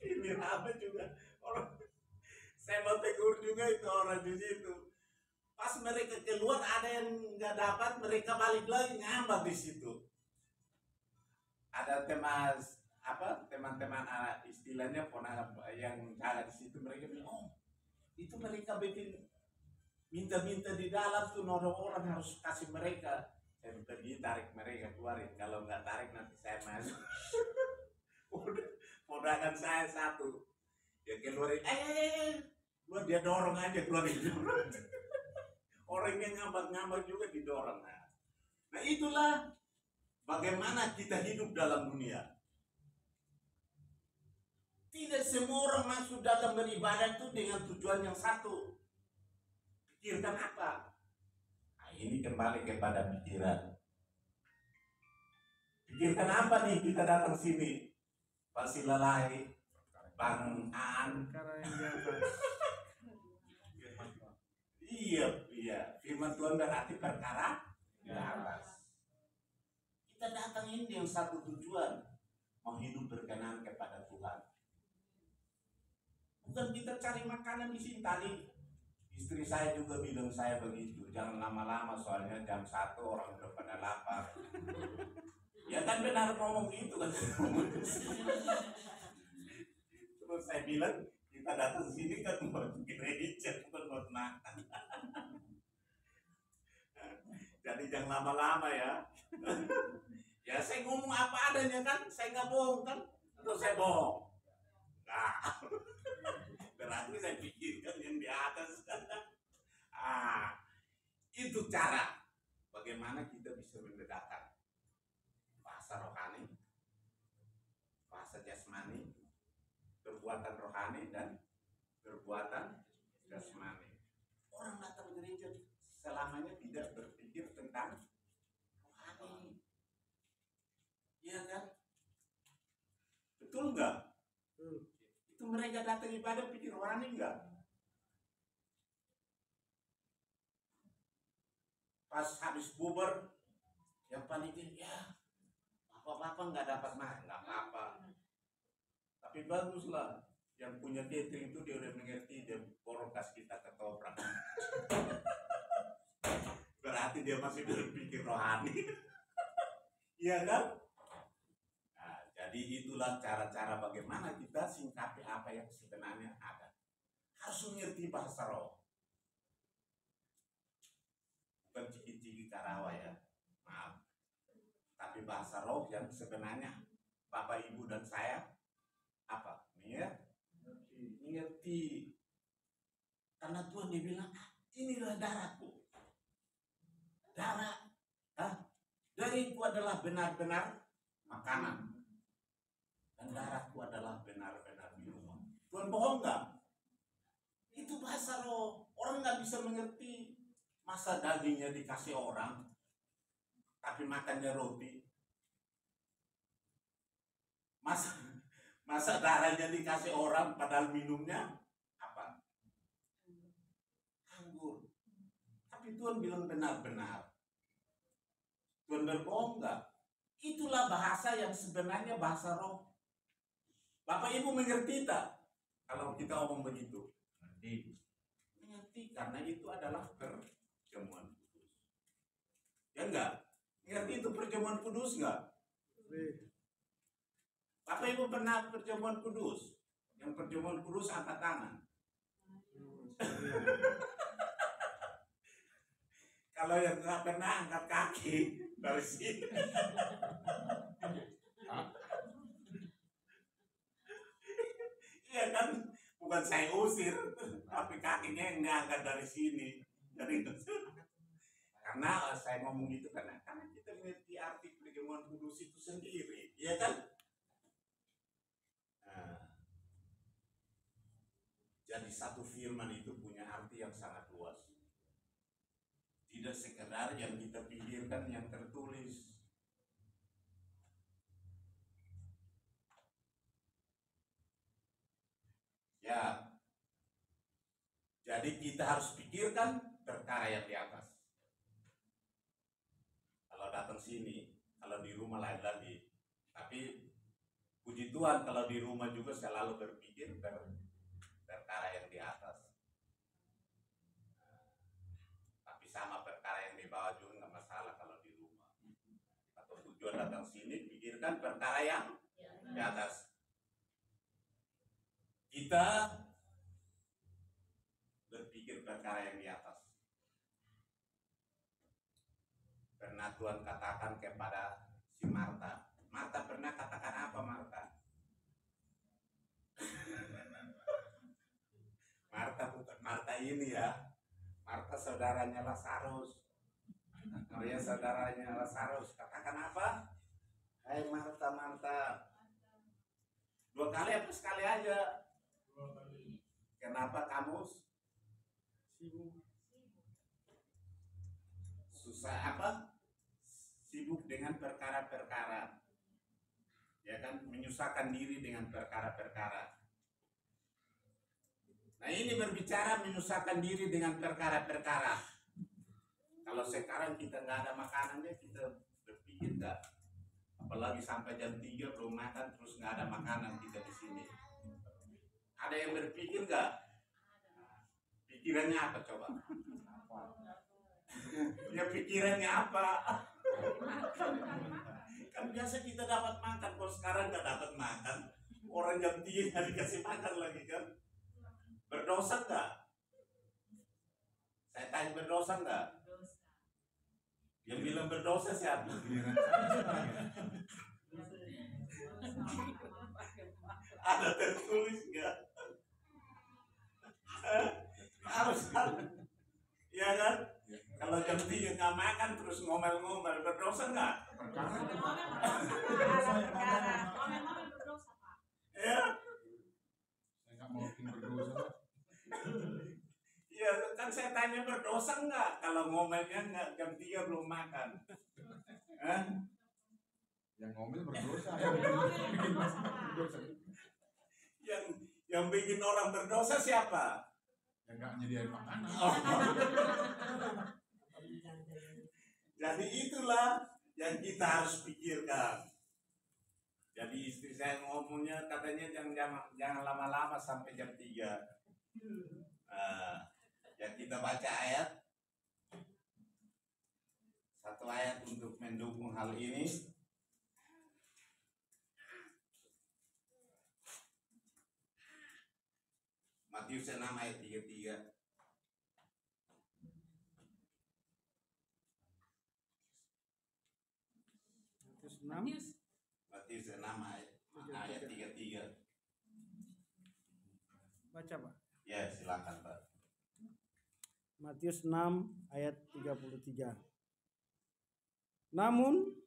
Ini apa juga orang, saya mau tegur juga itu orang di situ. Pas mereka keluar ada yang nggak dapat, mereka balik lagi ngambak di situ. Ada teman-teman istilahnya yang ada di situ, mereka bilang, oh itu mereka bikin minta-minta di dalam tuh, orang harus kasih mereka. Saya pergi tarik mereka keluarin, kalau nggak tarik nanti saya masuk. Udah saya satu, dia keluarin, keluar, dia dorong aja keluarin. Orang yang ngambak-ngambak juga didorong. Nah itulah bagaimana kita hidup dalam dunia. Tidak semua orang masuk datang beribadah itu dengan tujuan yang satu. Pikirkan apa? Nah, ini kembali kepada pikiran. Pikirkan apa nih kita datang sini? Pasti lalai, Bang Aan. Iya. Firman Tuhan berarti perkara di atas. Kita datang ini yang satu tujuan, mau hidup berkenan kepada Tuhan. Bukan kita cari makanan di sini. Tadi istri saya juga bilang saya begitu, jangan lama-lama soalnya jam 1 orang udah pada lapar. Ya kan benar ngomong gitu kan. Terus saya bilang kita datang sini kan buat gereja, bukan buat makan. Jadi jangan lama-lama ya. Ya saya ngomong apa adanya kan, saya nggak bohong kan, atau saya bohong? Nah, berarti saya pikirkan yang di atas. Itu cara bagaimana kita bisa membedakan bahasa rohani, bahasa jasmani, perbuatan rohani dan perbuatan jasmani. Orang datang gereja selamanya tidak berpikir tentang rohani, iya kan? Betul nggak? Itu mereka datang ibadah pikir rohani nggak? Pas habis bubar, yang panitia ya apa-apa nggak dapat makan, nggak apa-apa. Tapi baguslah yang punya catering itu dia udah mengerti, dia forecast kita ketoprak. Berarti dia masih berpikir rohani. Iya kan? Nah, jadi itulah cara-cara bagaimana kita singkapi apa yang sebenarnya ada. Harus mengerti bahasa roh. Bukan ciki-ciki Karawa ya, maaf. Tapi Tapi bahasa roh yang sebenarnya Bapak Ibu dan saya apa? Mengerti. Karena Tuhan dibilang, inilah darahku. Darah dariku adalah benar-benar makanan. Dan darahku adalah benar-benar minuman. Tuhan bohong nggak? Itu bahasa roh. Orang nggak bisa mengerti. Masa dagingnya dikasih orang, tapi makannya roti. Masa darahnya dikasih orang, padahal minumnya apa? Anggur. Tapi Tuhan bilang benar-benar. Tuhan berbohong nggak? Itulah bahasa yang sebenarnya bahasa roh. Bapak Ibu mengerti tak? Kalau kita omong begitu. Mengerti karena itu adalah perjamuan kudus. Ya enggak? Ngerti itu perjamuan kudus enggak? Bapak Ibu pernah perjamuan kudus? Yang perjamuan kudus angkat tangan. Kalau yang nggak pernah angkat kaki dari sini. Iya kan? Bukan saya usir, tapi kakinya yang diangkat dari sini. Dari karena saya ngomong gitu karena kita mengerti arti perjamuan kudus itu sendiri, ya kan? Nah, jadi satu firman itu punya arti yang sangat luas. Tidak sekedar yang kita pikirkan yang tertulis. Ya, jadi kita harus pikirkan perkara yang di atas. Kalau datang sini, kalau di rumah lain lagi. Tapi puji Tuhan kalau di rumah juga selalu berpikir perkara yang di atas. Tapi sama perkara yang di bawah juga nggak masalah kalau di rumah. Atau tujuan datang sini, pikirkan perkara yang di atas. Kita berpikir perkara yang di atas. Pernah Tuhan katakan kepada si Marta. Marta pernah katakan apa Marta? Marta bukan Marta ini ya. Marta saudaranya Lazarus. Maria saudaranya Lazarus. Katakan apa? Hai Marta, Marta. 2 kali apa sekali aja? 2 kali. Kenapa kamu sibuk? Susah apa? Sibuk dengan perkara-perkara. Ya kan? Menyusahkan diri dengan perkara-perkara. Nah ini berbicara menyusahkan diri dengan perkara-perkara. Kalau sekarang kita nggak ada makanannya, kita berpikir nggak? Apalagi sampai jam 3 belum makan, terus nggak ada makanan kita di sini. Ada yang berpikir nggak? Pikirannya apa coba? Ya pikirannya apa? Kan biasa kita dapat makan, kalau sekarang nggak dapat makan, orang jam 3 nggak dikasih makan lagi kan? Berdosa nggak? Saya tanya berdosa nggak? Yang bilang berdosa siapa? Ada tertulis nggak? Harus kan? Ya kan? Kalau jam 3 nggak makan terus ngomel-ngomel, berdosa nggak? Ya? Saya nggak mau berdosa. Ya kan saya tanya berdosa nggak kalau ngomelnya nggak jam 3 belum makan? Yang ngomel berdosa. Yang bikin orang berdosa siapa? Yang nggak nyediain makanan. Jadi itulah yang kita harus pikirkan. Jadi istri saya ngomongnya katanya jangan lama-lama sampai jam 3. Ya kita baca ayat. Satu ayat untuk mendukung hal ini. Matius 6 ayat 33. Matius Matius 6 Matius 6 ayat 33. baca Pak. Ya, silakan Pak. Matius 6 ayat 33. Namun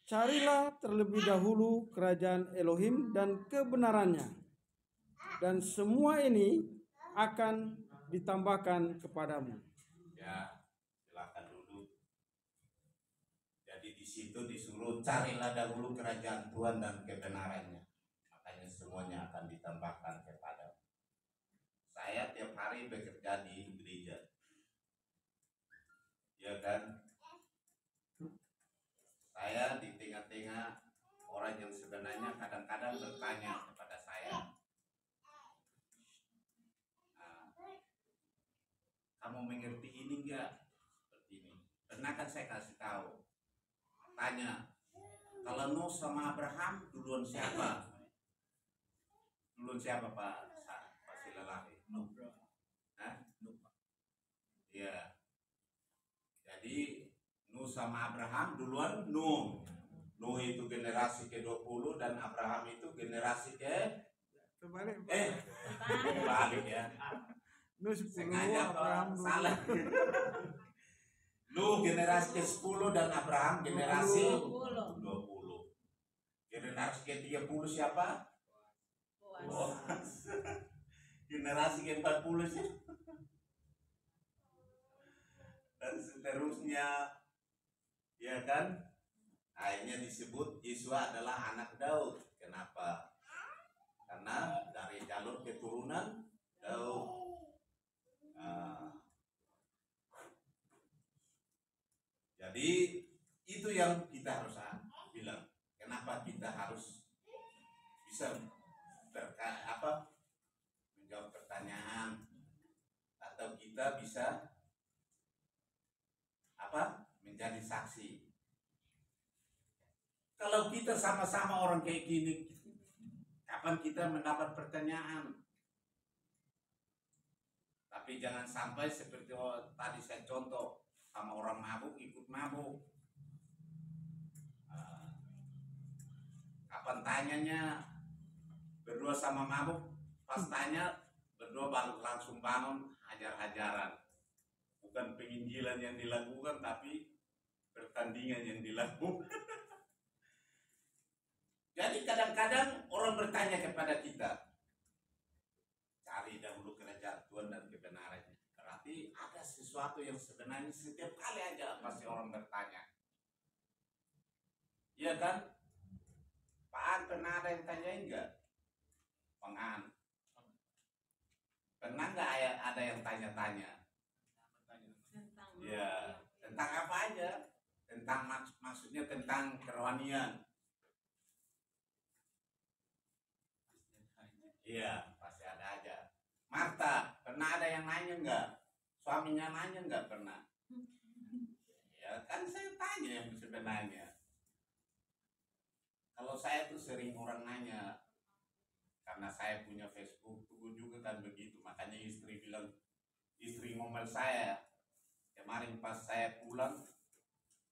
carilah terlebih dahulu kerajaan Elohim dan kebenarannya, dan semua ini akan ditambahkan kepadamu. Ya, silakan duduk. Jadi di situ disuruh carilah dahulu kerajaan Tuhan dan kebenarannya. Makanya semuanya akan ditambahkan kepadamu. Saya tiap hari bekerja di gereja. Ya kan? Saya di tengah-tengah orang yang sebenarnya kadang-kadang bertanya kepada saya, kamu mengerti ini enggak? Seperti ini. Pernah kan saya kasih tahu, tanya, kalau Nuh sama Abraham duluan siapa? Duluan siapa Pak? Pasti lelaki. Nuh. Hah? Nuh. Iya. Jadi Nuh sama Abraham duluan Nuh. Nuh itu generasi ke-20 dan Abraham itu generasi Terbalik. Terbalik ya. Nuh 10, Sengaja Abraham Pak, salah. Nuh generasi ke-10 dan Abraham generasi 20. Generasi ke-30 siapa? Boas. Generasi ke-40 sih. Dan seterusnya, ya kan? Akhirnya disebut Yesua adalah anak Daud. Kenapa? Karena dari jalur keturunan Daud. Jadi itu yang kita harus bilang. Kenapa kita harus bisa menjawab pertanyaan, atau kita bisa menjadi saksi. Kalau kita sama-sama orang kayak gini, kapan kita mendapat pertanyaan? Tapi jangan sampai seperti tadi saya contoh, sama orang mabuk ikut mabuk. Kapan tanyanya berdua sama mabuk, pas tanya berdua langsung bangun hajar-hajaran. Bukan penginjilan yang dilakukan, tapi pertandingan yang dilakukan. Jadi kadang-kadang orang bertanya kepada kita, cari dahulu kerajaan Tuhan dan kebenarannya. Berarti ada sesuatu yang sebenarnya setiap kali aja pasti orang bertanya. Iya kan? Pak An, pernah ada yang tanyain enggak? Pengan. Pernah nggak ada yang tanya-tanya? Ya, tentang apa aja? Tentang maksudnya tentang kerohanian. Iya, pasti ada aja. Marta, pernah ada yang nanya enggak? Suaminya nanya enggak pernah? Ya kan saya tanya yang sebenarnya. Kalau saya tuh sering orang nanya, karena saya punya Facebook tuh juga kan begitu. Makanya istri bilang, istri ngomel saya. Kemarin pas saya pulang,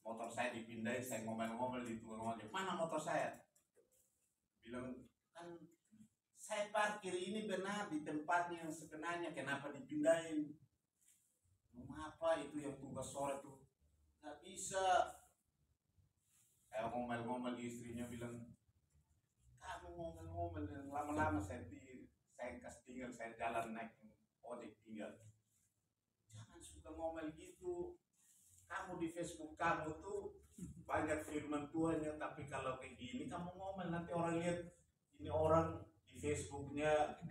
motor saya dipindahin, saya ngomel-ngomel di tukang ojek. Mana motor saya? Bilang, kan saya parkir ini benar di tempatnya yang sebenarnya, kenapa dipindahin? Apa itu yang tugas sore tuh? Gak bisa. Saya ngomel-ngomel, istrinya bilang, kamu ngomel-ngomel, lama-lama saya kasih tinggal, saya jalan naik ojek tinggal. Jangan suka ngomel gitu. Kamu di Facebook kamu tuh banyak firman Tuhan ya, tapi kalau kayak gini kamu ngomel, nanti orang lihat ini orang di Facebooknya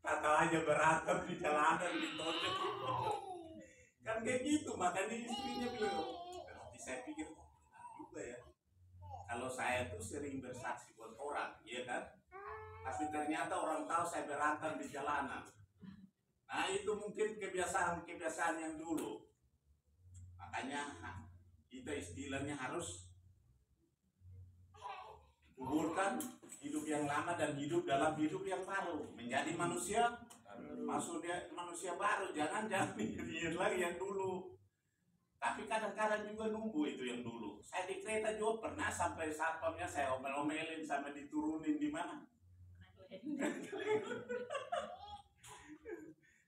kata aja berantem di jalanan di tojek kan kayak gitu. Makanya istrinya bilang, berarti saya pikir juga ya, kalau saya tuh sering bersaksi buat orang, iya kan, tapi ternyata orang tahu saya berantem di jalanan. Nah itu mungkin kebiasaan yang dulu. Makanya kita istilahnya harus kuburkan hidup yang lama dan hidup dalam hidup yang baru, menjadi manusia maksudnya manusia baru. Jangan ingat lagi yang dulu. Tapi kadang-kadang juga nunggu itu yang dulu. Saya di kereta juga pernah sampai satpamnya saya omel-omelin sampai diturunin di mana.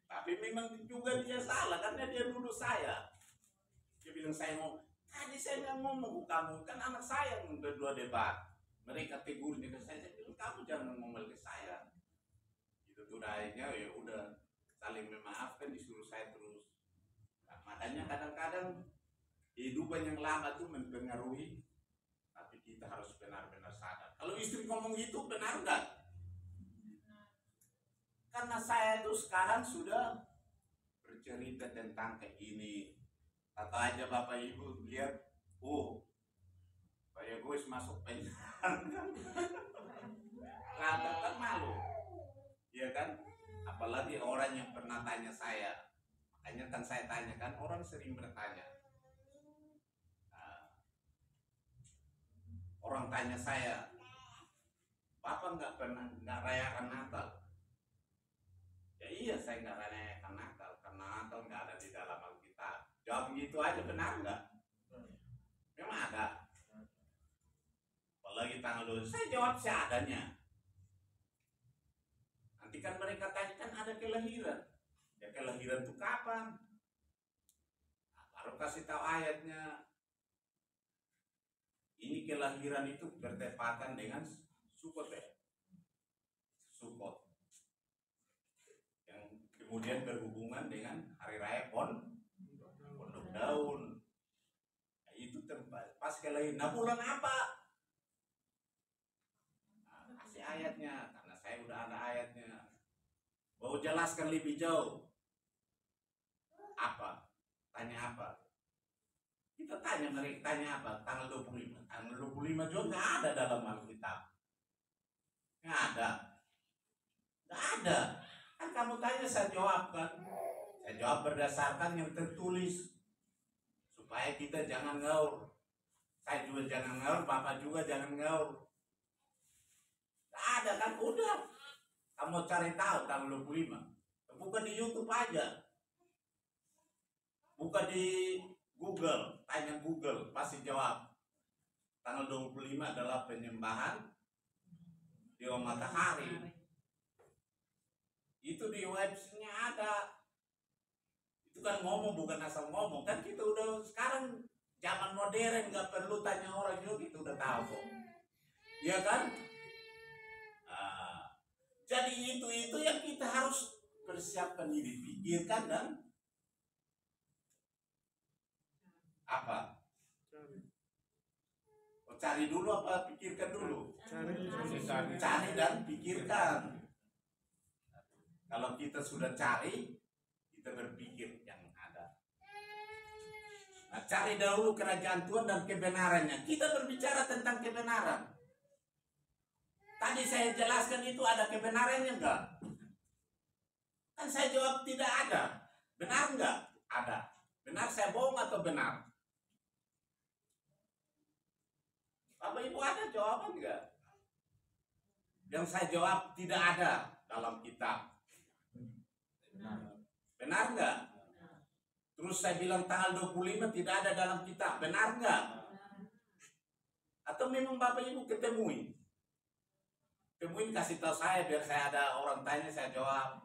Tapi memang juga dia salah karena dia dulu saya. Dia bilang saya mau, tadi saya nggak ngomong kamu kan anak saya yang berdua debat. Mereka tegurnya ke saya bilang kamu jangan ngomel ke saya. Itu tuh akhirnya ya udah saling memaafkan disuruh saya terus. Nah, makanya kadang-kadang kehidupan yang lama itu mempengaruhi, tapi kita harus benar-benar sadar. Kalau istri ngomong gitu benar nggak? Karena saya itu sekarang sudah bercerita tentang kayak gini. Kata aja Bapak Ibu lihat, oh, kayak gue masuk penjara. Rada kan malu, ya kan? Apalagi orang yang pernah tanya saya. Makanya kan saya tanyakan, orang sering bertanya. Orang tanya saya, Bapak nggak rayakan Natal? Ya iya, saya nggak rayakan Natal karena Natal nggak ada di dalam Alkitab. Jawab begitu aja, benar nggak? Memang ada. Apalagi tanggal 2, saya jawab seadanya. Nanti kan mereka tanya kan ada kelahiran. Ya kelahiran itu kapan? Nah, baru kasih tahu ayatnya. Ini kelahiran itu bertepatan dengan Sukot ya. Sukot. Yang kemudian berhubungan dengan hari raya Pondok Daun. Nah, itu pas kelahiran. Nah, bulan apa? Nah, kasih ayatnya karena saya udah ada ayatnya. Mau jelaskan lebih jauh. Apa? Tanya apa? Kita tanya mereka, tanya apa? Tanggal 25. Tanggal 25 juga nggak ada dalam Alkitab. Nggak ada. Nggak ada. Kan kamu tanya saya jawab kan. Saya jawab berdasarkan yang tertulis. Supaya kita jangan ngaur. Saya juga jangan ngaur, Bapak juga jangan ngaur. Nggak ada kan, udah. Kamu cari tahu tanggal 25. Buka di YouTube aja. Buka di Google, tanya Google, pasti jawab. Tanggal 25 adalah penyembahan Dewa Matahari. Itu di websitenya ada. Itu kan ngomong, bukan asal ngomong. Kan kita udah sekarang zaman modern, nggak perlu tanya orang juga, kita udah tahu kok. Iya kan? Jadi itu yang kita harus persiapkan diri, pikirkan dan apa? Cari dulu apa pikirkan dulu? Cari dan pikirkan. Kalau kita sudah cari, kita berpikir yang ada. Nah, cari dahulu kerajaan Tuhan dan kebenarannya. Kita berbicara tentang kebenaran. Tadi saya jelaskan itu ada kebenarannya enggak? Kan saya jawab tidak ada. Benar enggak? Ada. Benar saya bohong atau benar? Bapak Ibu ada jawaban enggak? Yang saya jawab tidak ada dalam kitab. Benar enggak? Terus saya bilang tanggal 25 tidak ada dalam kitab. Benar enggak? Atau memang Bapak Ibu ketemuin? Temuin kasih tahu saya biar saya ada orang tanya saya jawab.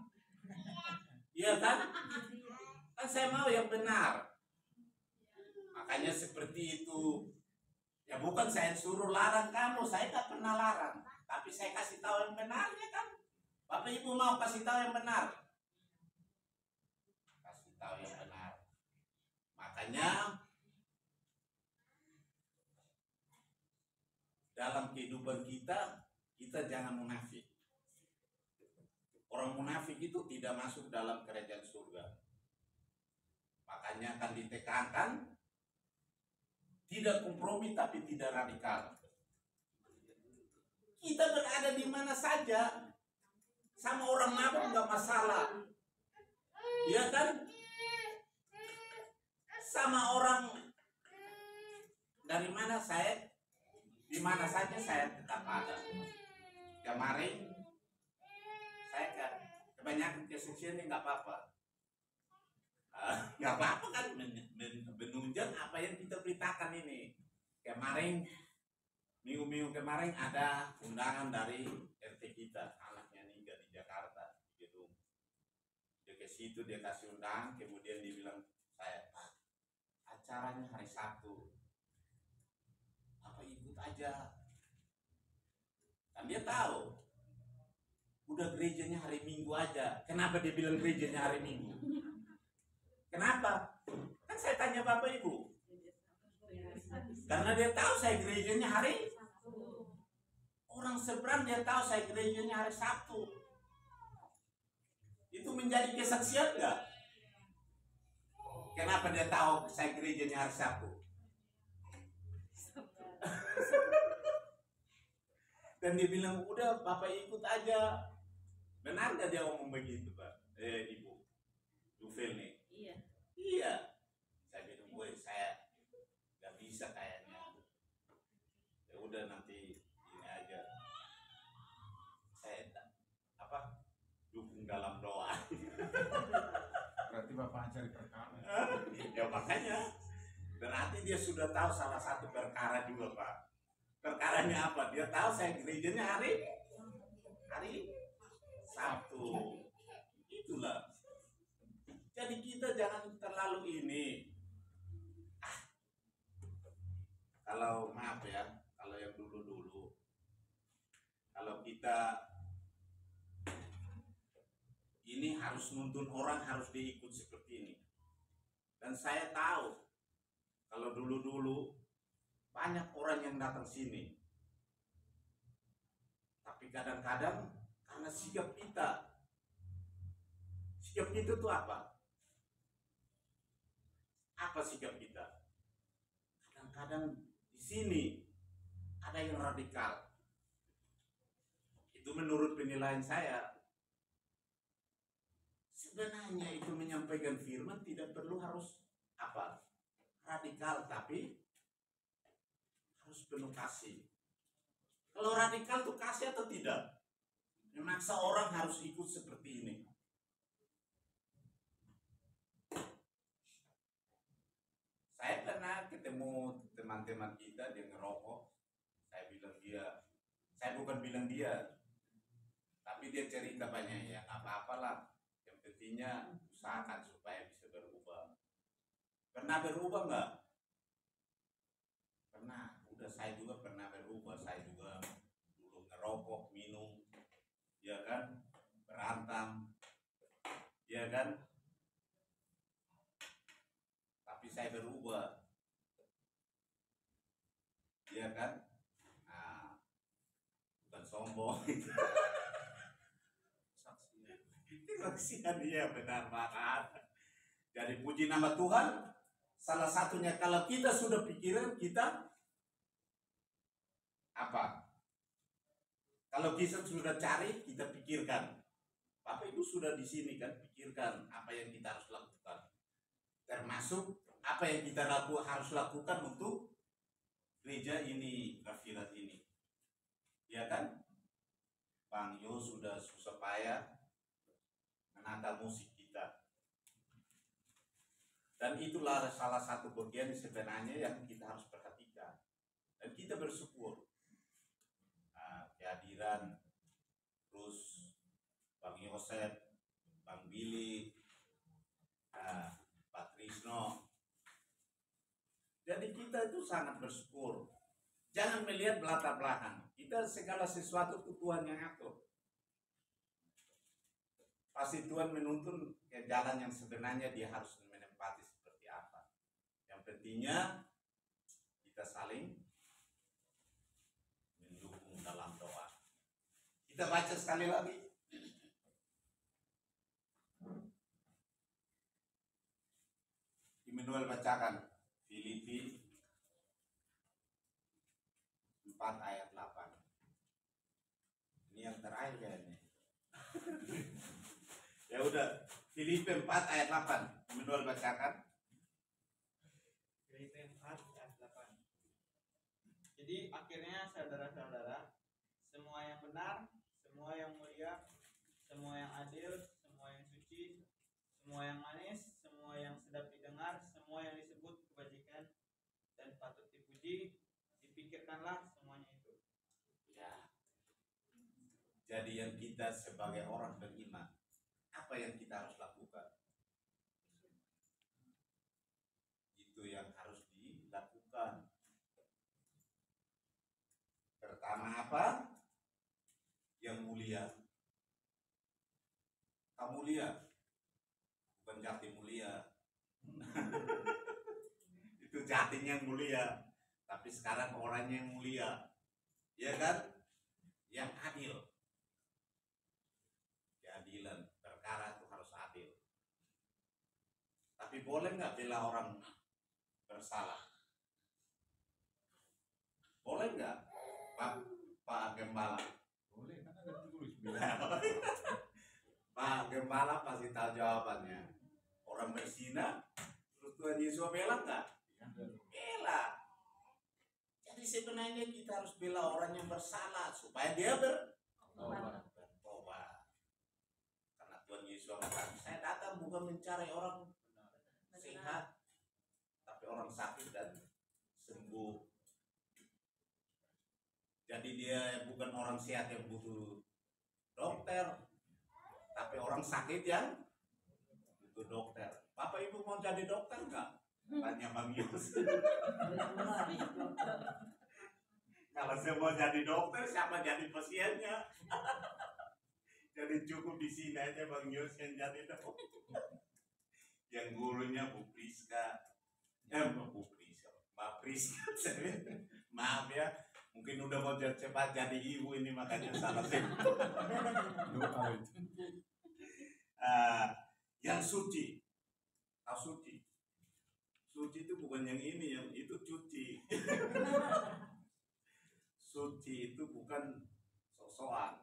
Iya kan? Kan saya mau yang benar. Makanya seperti itu. Ya bukan saya suruh larang kamu, saya tak pernah larang. Tapi saya kasih tahu yang benarnya kan. Bapak Ibu mau kasih tahu yang benar. Kasih tahu yang benar. Makanya dalam kehidupan kita jangan munafik. Orang munafik itu tidak masuk dalam kerajaan surga. Makanya akan ditekankan tidak kompromi tapi tidak radikal. Kita berada di mana saja, sama orang mabuk nggak masalah, ya kan? Sama orang dari mana saya, di mana saja saya tetap ada. Kemarin saya kebanyakan kesucian ini nggak apa-apa. Nggak apa-apa kan menunjang apa yang kita beritakan ini. Kemarin minggu-minggu kemarin ada undangan dari RT kita, anaknya nikah di Jakarta di gedung. Dia ke situ, dia kasih undangan, kemudian dia bilang saya, "Pak, acaranya hari Sabtu, apa ikut aja?" Dan dia tahu udah gerejanya hari Minggu aja. Kenapa dia bilang gerejanya hari Minggu? Kenapa? Kan saya tanya Bapak Ibu. Karena dia tahu saya gerejanya hari orang seberang, dia tahu saya gerejanya hari Sabtu. Itu menjadi kesaksian enggak? Kenapa dia tahu saya gerejanya hari Sabtu? Dan dia bilang, udah Bapak ikut aja. Benar nggak dia ngomong begitu, Pak? Ibu Dufel nih. Iya. Saya bilang, gue saya nggak bisa kayaknya. Ya udah nanti ini aja. Saya dukung dalam doa. Berarti Bapak cari perkara. Ya makanya. Berarti dia sudah tahu salah satu perkara juga, Pak. Perkaranya apa? Dia tahu saya gerejanya hari Sabtu. Itulah. Jadi kita jangan terlalu ini. Kalau maaf ya, kalau yang dulu-dulu, kalau kita ini harus nuntun orang harus diikut seperti ini. Dan saya tahu kalau dulu-dulu banyak orang yang datang sini. Tapi kadang-kadang karena sikap kita itu apa? Apa sikap kita? Kadang-kadang di sini ada yang radikal. Itu menurut penilaian saya. Sebenarnya itu menyampaikan firman tidak perlu harus apa? Radikal, tapi harus penuh kasih. Kalau radikal itu kasih atau tidak? Memaksa orang harus ikut seperti ini. Saya pernah ketemu teman-teman kita, dia ngerokok. Saya bukan bilang dia, tapi dia cerita banyak, ya nggak apa-apa lah. Yang pentingnya usahakan supaya bisa berubah. Pernah berubah nggak? Pernah. Udah, saya juga pernah berubah. Saya juga dulu ngerokok, minum, ya kan, berantem, ya kan. Tapi saya berubah, ya kan. Nah, bukan sombong. Saksian dia benar banget. Jadi puji nama Tuhan. Salah satunya kalau kita sudah pikiran kita apa? Kalau kita sudah cari, kita pikirkan. Bapak Ibu sudah di sini kan, pikirkan apa yang kita harus lakukan. Termasuk apa yang kita harus lakukan untuk gereja ini, Rafirat ini. Ya kan? Bang Yo sudah susah payah menata musik kita. Dan itulah salah satu bagian sebenarnya yang kita harus perhatikan. Dan kita bersyukur. Kehadiran terus Bang Yosef, Bang Billy, Pak Trisno. Jadi kita itu sangat bersyukur. Jangan melihat belakang belakang. Kita segala sesuatu itu Tuhan yang atur. Pasti Tuhan menuntun ke jalan yang sebenarnya dia harus menempati seperti apa. Yang pentingnya kita saling mendukung dalam doa. Kita baca sekali lagi. Immanuel bacakan Filipi 4 ayat 8. Ini yang terakhir kayaknya. Ya udah, Filipi 4 ayat 8. Immanuel bacakan. Filipi 4 ayat 8. Jadi akhirnya saudara-saudara, semua yang benar, semua yang mulia, semua yang adil, semua yang suci, semua yang manis, semua semua yang sedap didengar, semua yang disebut kebajikan dan patut dipuji, dipikirkanlah semuanya itu. Ya. Jadi yang kita sebagai orang beriman, apa yang kita harus lakukan? Itu yang harus dilakukan. Pertama apa? Yang mulia. Kamu mulia, bukan jati mulia. Itu jatinya yang mulia, tapi sekarang orangnya yang mulia, ya kan? Yang adil. Keadilan, perkara itu harus adil. Tapi boleh nggak bela orang bersalah? Boleh nggak, Pak Gembala? Boleh, kan ada tulis. Pak Gembala pasti tahu jawabannya. Orang berzina, terus Tuhan Yesus bela nggak? Bela. Jadi sebenarnya kita harus bela orang yang bersalah supaya dia bertobat. Karena Tuhan Yesus katakan, saya datang bukan mencari orang sehat, tapi orang sakit dan sembuh. Jadi dia bukan orang sehat yang butuh dokter, tapi orang sakit yang butuh dokter. Bapak Ibu mau jadi dokter nggak? Tanya Bang Yus. Kalau saya mau jadi dokter, siapa jadi pasiennya? Jadi cukup di sini aja Bang Yus yang jadi dokter. Yang gurunya Bu Priska, Bu Priska, Mbak Priska. Maaf ya, mungkin udah mau cepat jadi ibu ini makanya salah sih. Yang suci, suci. Suci itu bukan yang ini, yang itu cuci. Suci itu bukan sok-sokan.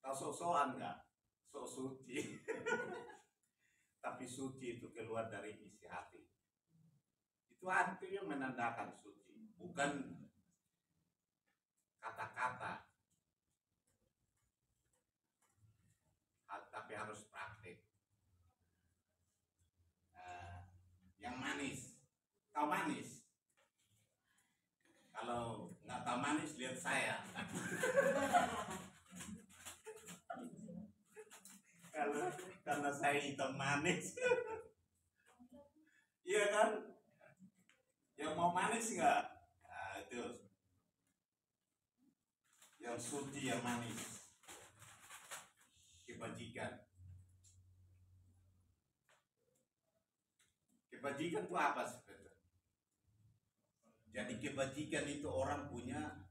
Tahu sok-sokan nggak? Sok suci. Tapi suci itu keluar dari isi hati. Itu artinya menandakan suci, bukan kata-kata. Tapi harus praktik. Yang manis, tahu manis? Kalau nggak tahu manis lihat saya. Karena saya hitam manis. Iya kan? Yang mau manis nggak? Nah, itu. Yang suci yang manis. Kebajikan. Kebajikan itu apa sebenarnya? Jadi kebajikan itu orang punya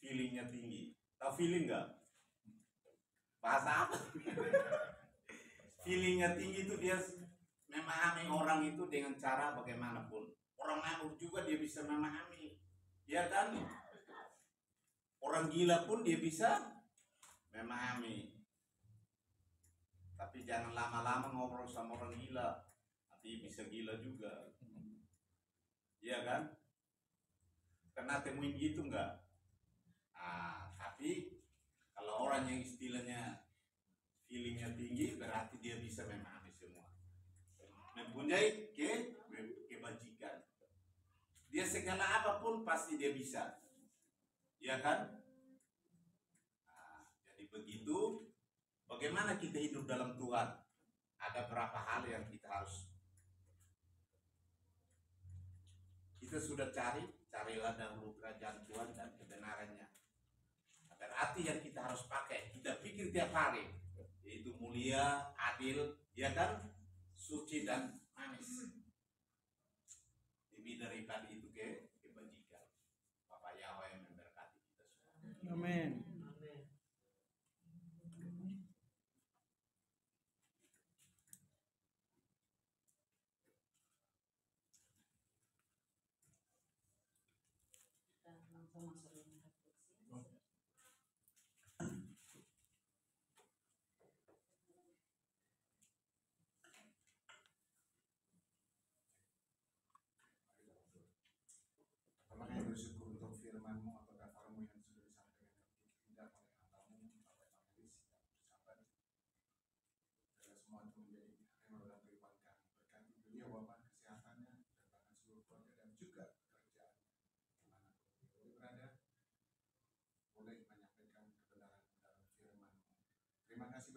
feelingnya tinggi. Tahu feeling nggak? Bahasa apa? Feelingnya tinggi itu dia memahami orang itu dengan cara bagaimanapun. Orang mabuk juga dia bisa memahami, ya kan? Orang gila pun dia bisa memahami. Tapi jangan lama-lama ngobrol sama orang gila, nanti bisa gila juga, ya kan? Pernah temuin gitu nggak? Tapi kalau orang yang istilahnya feelingnya tinggi berarti dia bisa memahami semua, mempunyai kebajikan. Dia segala apapun pasti dia bisa, ya kan? Jadi begitu. Bagaimana kita hidup dalam Tuhan? Ada berapa hal yang kita harus. Kita sudah carilah dahulu kerajaan Tuhan dan kebenarannya. Berarti yang kita harus pakai, kita pikir tiap hari, yaitu mulia, adil, ya kan, suci dan manis. Lebih daripada itu kebajikan. Bapak Yahweh memberkati kita semua. Amin. Langsung masuk refleksi. Kami bersyukur untuk firman-Mu atau dasar-Mu yang sudah disampaikan kepada oleh Allahmu, Bapak Evangelis, yang bersahabat, dan semua teman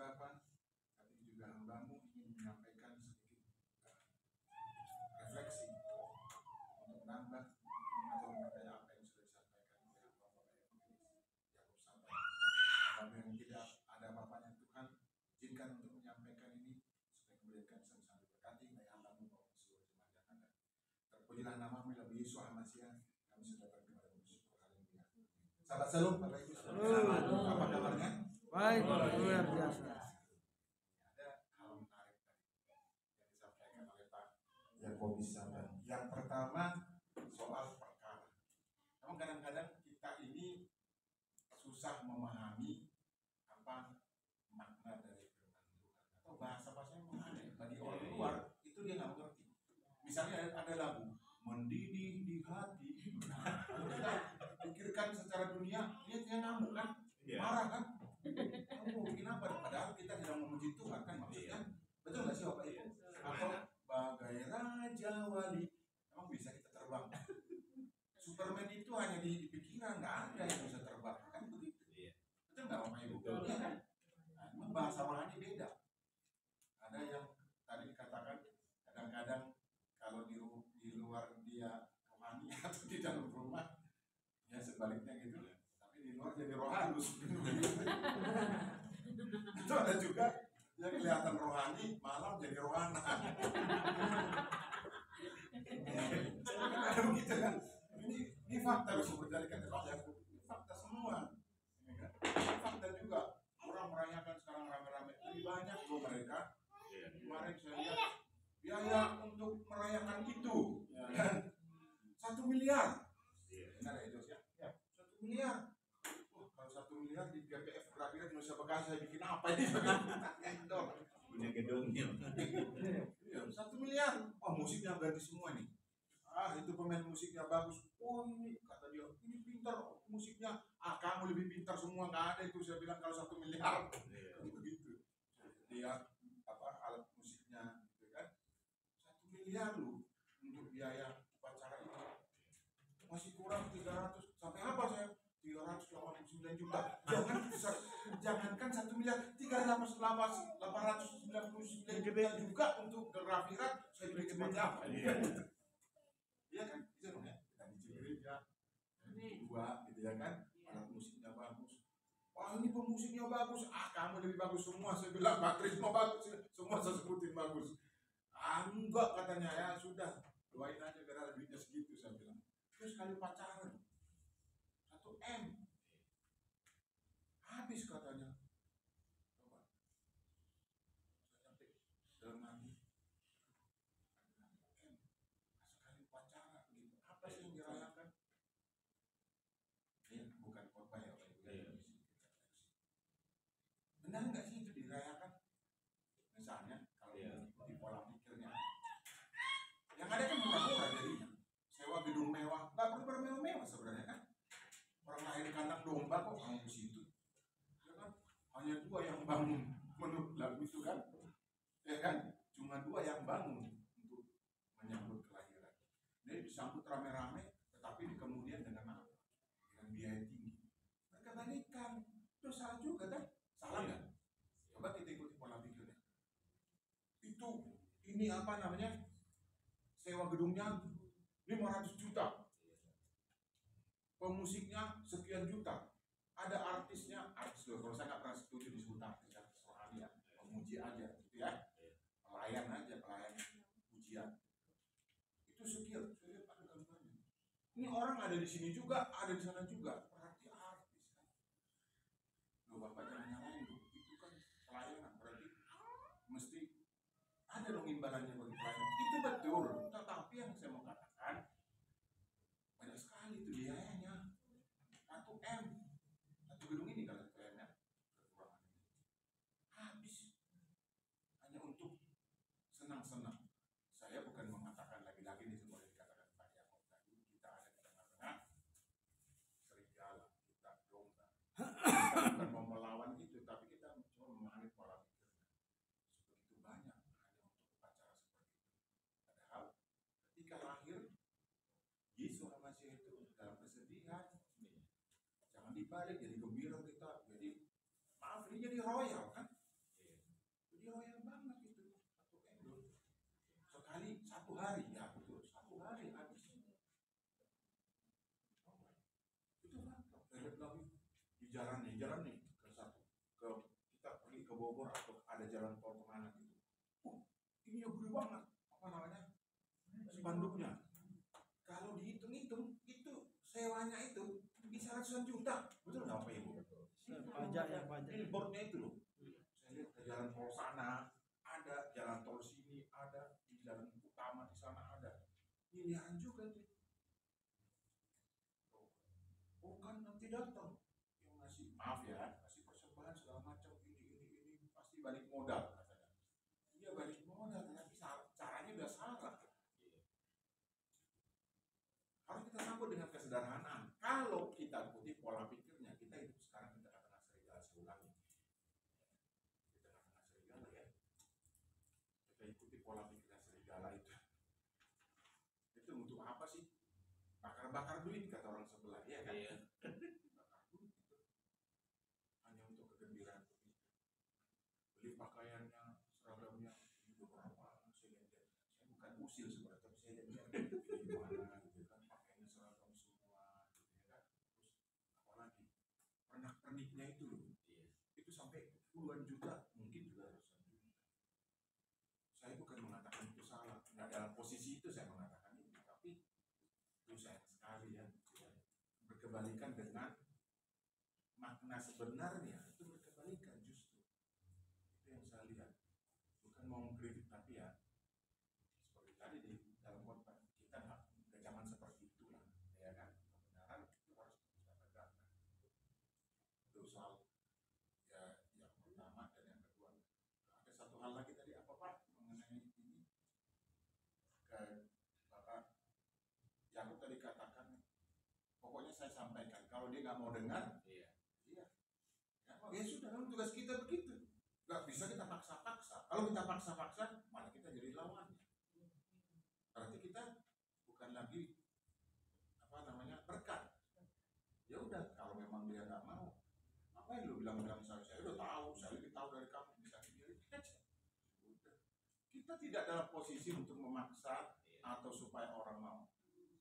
Bapa, tapi juga hambamu ingin menyampaikan sedikit refleksi untuk menambah atau menyampaikan apa yang sudah disampaikan oleh Bapak Yakub Sabar. Kalau yang tidak ada bapaknya Tuhan, izinkan untuk menyampaikan ini supaya kemudian kami sama-sama diberkati baik hambamu maupun seluruh jemaat yang ada. Terpujilah namamu ya Yesus Hamasiah, kami sudah berdoa dan bersyukur. Haleluya. Sahabat Shalom, Bapak Ibu Saudara, apa kabarnya? Baik, luar biasa. Ada hal menarik tadi yang disampaikan oleh Pak Yakobus Sabar. Yang pertama soal perkara. Memang kadang-kadang kita ini susah memahami apa makna dari firman Tuhan atau bahasa-bahasa yang mengenai bagi orang luar itu dia nggak mengerti. Misalnya ada lagu mendidih di hati. Kalau kita pikirkan secara dunia, dia ngamuk kan, marah kan. Kamu bikin apa? Padahal kita sedang memuji Tuhan kan maksudnya. Betul nggak sih Bapak Ibu? Atau bagai raja wali, emang bisa kita terbang? Superman itu hanya di pikiran, nggak ada yang bisa terbang kan begitu. Betul nggak Bapak Ibu? Iya kan? Nah, memang bahasa rohani beda. Ada yang tadi dikatakan kadang-kadang kalau di luar dia rohani atau di dalam rumah ya sebaliknya gitu. Tapi di luar jadi rohanus. Itu ada juga yang kelihatan rohani, malam jadi rohana. Begitu kan? Ini fakta loh sebenarnya kan ini fakta semua. Ini kan? Ini fakta juga. Orang merayakan sekarang rame-rame lebih banyak loh mereka. Kemarin saya lihat biaya untuk merayakan itu, ya kan? 1 miliar. Benar ya Jos ya? 1 miliar. Kalau 1 miliar di GPF kira-kira Indonesia Bekasi saya bikin apa ini? Punya gedungnya. Iya, 1 miliar. Oh musiknya ganti semua nih. Ah itu pemain musiknya bagus. Oh ini kata dia ini pintar musiknya. Ah kamu lebih pintar semua nggak ada itu saya bilang kalau 1 miliar. Begitu. Dia apa alat musiknya gitu kan. 1 miliar loh untuk biaya upacara itu. Masih kurang 300 sampai apa saya? 389 juta. Jangankan 1 miliar, 899 juta juga untuk gerak saya beli cepat apa? Iya kan? Itu dong ya. Kita di gereja dua gitu ya kan? Alat musiknya bagus. Wah ini pemusiknya bagus. Ah kamu lebih bagus semua. Saya bilang baterai semua bagus. Semua saya sebutin bagus. Ah enggak katanya ya sudah. Doain aja biar ada duitnya segitu saya bilang. Terus kali pacaran 1 M habis katanya. Coba saya sampai dalam hati 1 M sekali pacaran gitu. Apa sih yang dirayakan? Ini bukan khotbah ya Pak Ibu. Benar nggak sih itu dirayakan? Misalnya kalau di pola pikirnya, yang ada kan murah-murah jadinya. Sewa gedung mewah, nggak perlu bermewah-mewah sebenarnya kan. Orang lahir kandang domba kok kamu di situ. Ya kan? Hanya 2 yang bangun menurut lagu itu kan. Ya kan? Cuma 2 yang bangun untuk menyambut kelahiran. Jadi disambut rame-rame, tetapi kemudian dengan apa? Dengan biaya tinggi. Mereka balikan. Itu salah juga kan? Salah nggak? Coba kita ikuti pola pikirnya. Ini apa namanya? Sewa gedungnya 500 juta. Pemusiknya sekian juta. Ada artisnya, artis loh. Kalau saya nggak pernah setuju disebut artis rohani ya, pemuji aja, gitu ya. Pelayan aja, pelayan pujian. Itu sekian. Saya lihat ada gambarnya. Ini orang ada di sini juga, ada di sana juga. Berarti artis kan. Loh Bapak jangan nyalain loh. Itu kan pelayanan. Berarti mesti ada dong imbalannya bagi pelayanan. Itu betul. Tetapi yang saya mau katakan banyak sekali itu biayanya. 1 M. 1 gedung ini kalau 1 M ya. Kekurangan ini. Habis. Hanya untuk senang-senang. Saya bukan mengatakan lagi-lagi ini semua yang dikatakan Pak Yakob tadi. Kita ada di tengah-tengah serigala, kita domba. Kita bukan mau melawan itu, tapi kita cuma memahami pola pikirnya. Sebegitu banyak hanya untuk upacara seperti itu. Padahal ketika lahir Yesus Masih itu dalam kesedihan, jangan dibalik jadi gembira kita. Jadi maaf ini jadi royal kan? hari, ya betul, 1 hari habis. Itu kan, saya lihat lagi di jalan nih ke kita pergi ke Bogor atau ada jalan tol kemana gitu. Ini ya gede banget, apa namanya, spanduknya. Kalau dihitung-hitung itu sewanya itu bisa ratusan juta, betul nggak Pak Ibu? Pajak ya, pajak. Billboardnya itu loh. Saya lihat ke jalan tol sana ada, jalan tol sini ada, di jalan utama di sana ada. Miliaran juga itu. Oh kan nanti datang yang ngasih, maaf ya, ngasih persembahan segala macam ini pasti balik modal katanya. Iya balik modal, tapi caranya udah salah. Harus kita sambut dengan kesederhanaan. Kalau kita ikuti pola pikirnya, kita hidup sekarang di tengah-tengah serigala, saya ulangi. Di tengah-tengah serigala ya. Kita ikuti pola pikirnya serigala itu. Itu untuk apa sih? Bakar-bakar duit kata orang sebelah, ya kan? Iya. Bakar duit itu. Hanya untuk kegembiraan begitu. Beli pakaiannya, seragamnya, itu berapa? Saya bukan usil sebenarnya, tapi saya lihat gimana gitu kan, pakainya seragam semua gitu ya kan. Terus apalagi pernak-perniknya itu loh, itu sampai puluhan juta, mungkin juga ratusan juta. Saya bukan mengatakan itu salah, nggak dalam posisi itu saya mengatakan itu, tapi itu sayang sekali ya, berkebalikan dengan makna sebenarnya, itu berkebalikan justru. Itu yang saya lihat, bukan mau mengkritik tapi ya seperti tadi di dalam khotbah kita nggak zaman seperti itulah, ya kan? Kebenaran itu harus kita tegakkan. Itu soal ya yang pertama, dan yang kedua ada satu hal lagi tadi apa Pak mengenai ini, ke Bapak Yakub tadi katakan, pokoknya saya sampaikan kalau dia nggak mau dengar, iya ya sudah, kan tugas kita begitu. Nggak bisa kita paksa-paksa. Kalau kita paksa-paksa, malah kita jadi lawannya. Berarti kita bukan lagi apa namanya berkat. Ya udah, kalau memang dia nggak mau, ngapain lu bilang saya udah tahu, saya lebih tahu dari kamu, bisa sendiri aja. Udah. Kita tidak dalam posisi untuk memaksa atau supaya orang mau.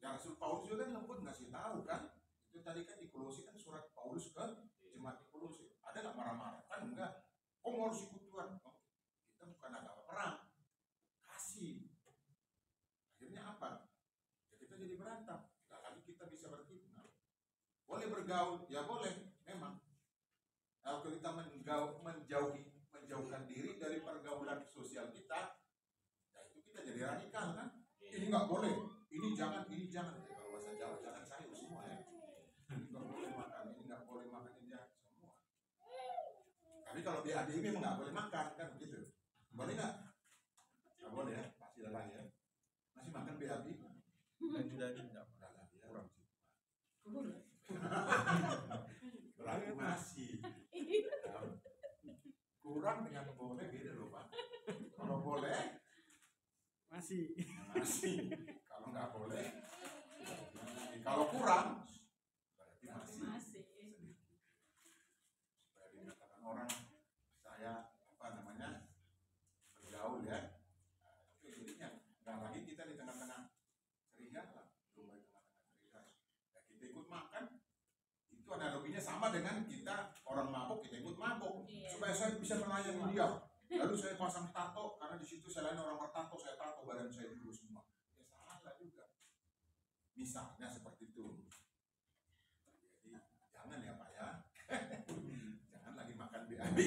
Yang Rasul Paulus juga kan lembut ngasih tahu kan. Itu tadi kan di Kolose kan surat Paulus ke jemaat di Kolose. Ada nggak marah-marah? Kan enggak. Kamu harus ikut Tuhan. Oh, kita bukan agama perang. Kasih. Akhirnya apa? Ya kita jadi berantem. Nggak lagi kita bisa berfitnah. Boleh bergaul, ya boleh, memang. Kalau kita menjauhkan diri dari pergaulan sosial kita, ya itu kita jadi radikal kan? Ini nggak boleh, ini jangan. Kalau bahasa Jawa jangan sayur semua ya. Ini nggak boleh makan, ini nggak boleh makan, ini jangan semua. Tapi kalau BAB memang nggak boleh makan kan begitu. Boleh nggak? Nggak boleh ya, masih ada lagi ya. Masih makan BAB? Nggak kurang sih. Berarti masih. Kurang dengan boleh beda loh Pak. Kalau boleh Masih. Kalau nggak boleh, kalau kurang berarti masih. Supaya dikatakan orang saya bergaul ya. Itu jadinya nggak lagi kita di tengah-tengah serigala, belum di tengah-tengah serigala. Ya, kita ikut makan, itu analoginya sama dengan kita orang mabuk, kita ikut mabuk. Supaya saya bisa melayani dia. Lalu saya pasang tato, karena di situ selain orang bertato, saya tato badan saya dulu semua. Ya salah juga. Misalnya seperti itu. Jadi jangan ya Pak ya. Jangan lagi makan BAB.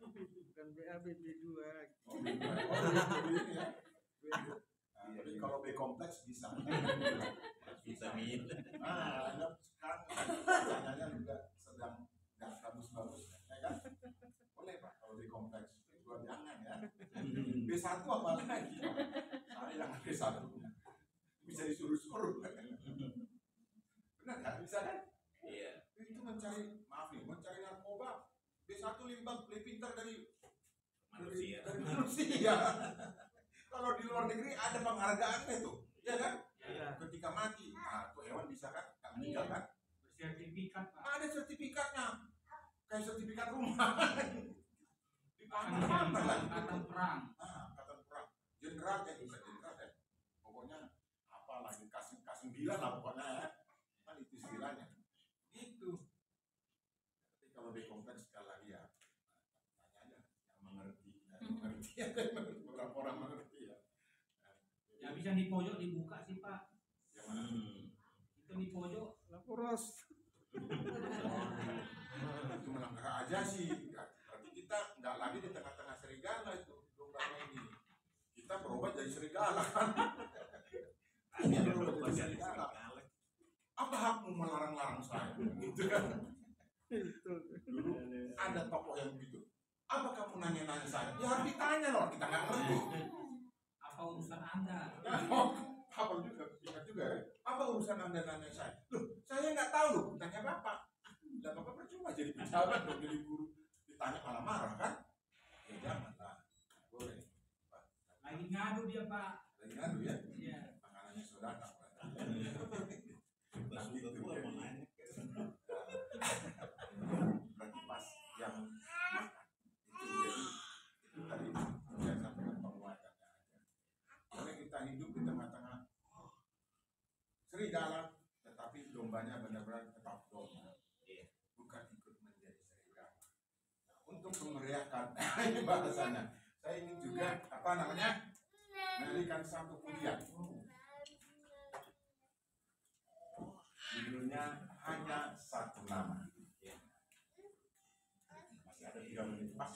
Bukan BAB, B2. Oh, B2 ini ya. Jadi kalau B kompleks bisa. Vitamin. Sekarang katanya juga sedang nggak bagus-bagus, ya kan? Boleh Pak kalau B kompleks, B2 jangan ya. B1 apa lagi? Saya yang B1 bisa disuruh-suruh. Benar kan? Bisa kan? Iya. Itu mencari narkoba. B1 lebih pintar dari Manusia. Kalau di luar negeri ada penghargaannya tuh, ya kan? Iya. Ketika mati, tuh hewan bisa kan? Nggak meninggal kan? Sertifikat Pak. Ada sertifikatnya, kayak sertifikat rumah. Di mana lah? Angkatan perang. Angkatan perang. Jenderal bukan jenderal ya. Pokoknya apa lagi kasih 9 lah pokoknya ya. Kan itu istilahnya. Gitu. Tapi kalau di kompleks sekali lagi ya tanya aja yang mengerti. Beberapa orang mengerti ya. Ya bisa di pojok dibuka sih Pak. Yang mana? Itu di pojok. Laporos. Itu melanggar aja sih. Berarti kita nggak lagi di tengah-tengah serigala itu dombanya ini. Kita berubah jadi serigala kan. Ini berubah jadi serigala. Apa hakmu melarang-larang saya? Gitu kan. Dulu ada tokoh yang begitu. Apa kamu nanya-nanya saya? Ya harus ditanya loh, kita nggak ngerti. Apa urusan Anda? Apa juga, ingat juga ya. Apa urusan Anda nanya saya? Loh, saya nggak tahu loh, tanya Bapak. Dan Bapak percuma jadi pejabat dong, jadi guru. Ditanya malah marah kan? Ya janganlah, boleh. Lagi ngadu dia Pak. Lagi ngadu ya? Iya. Makanannya sudah datang. Masuk ke gua mau nanya. Berarti pas yang makan itu tadi saya sampaikan penguatannya aja. Karena kita hidup di tengah-tengah serigala, tetapi dombanya benar-benar tetap domba, bukan ikut menjadi serigala. Nah, untuk memeriahkan ini bahasanya, saya ingin juga apa namanya memberikan satu pujian. Judulnya hanya satu nama. Masih ada 3 menit pas.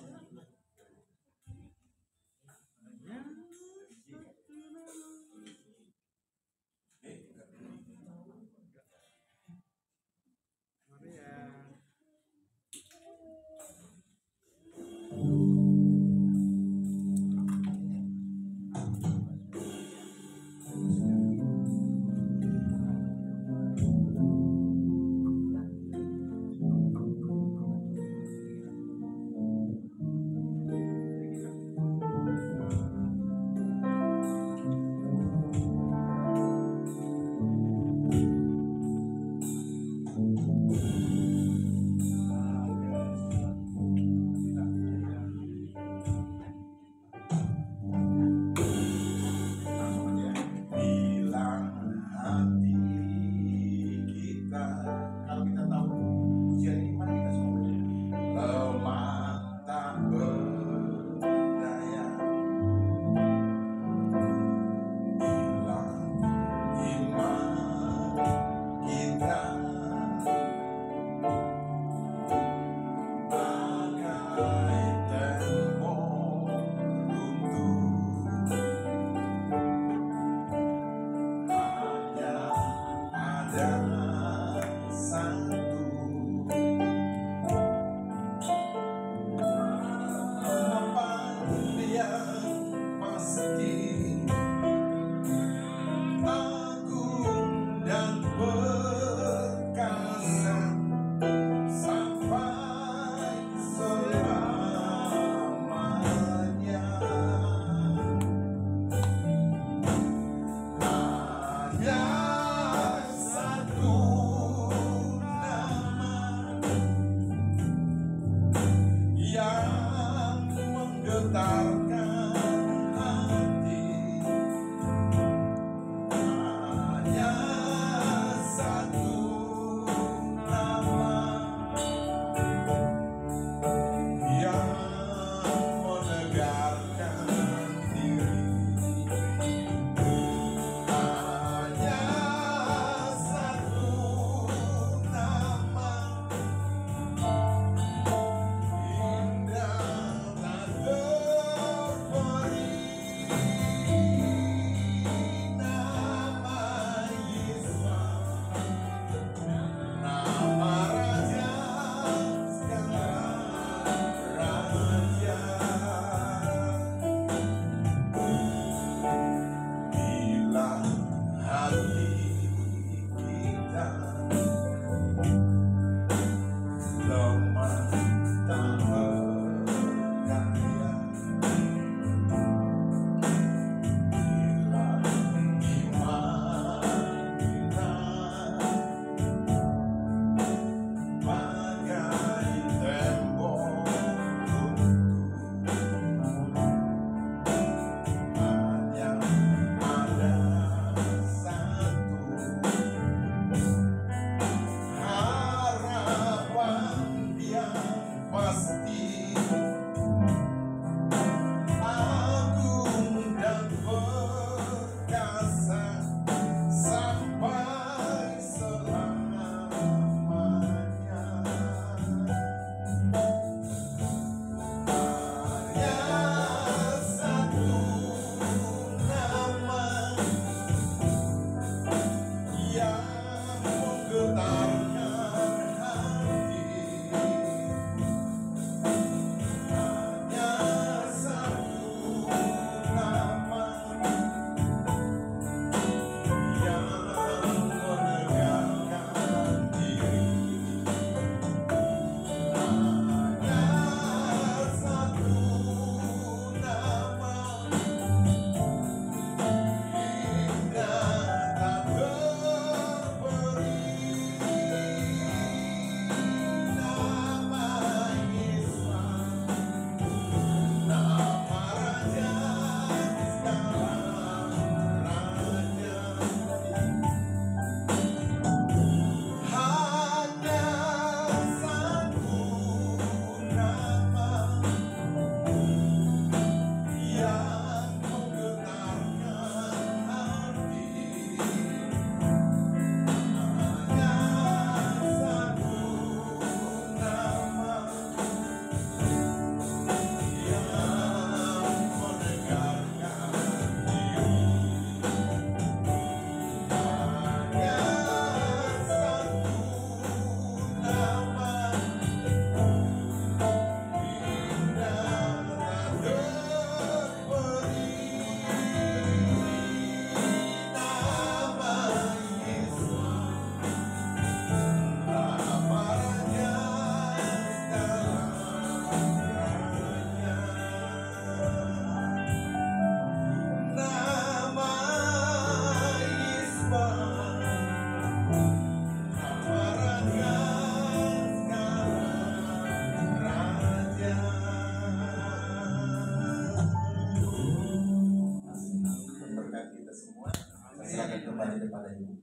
kita semua. Saya serahkan kembali kepada Ibu.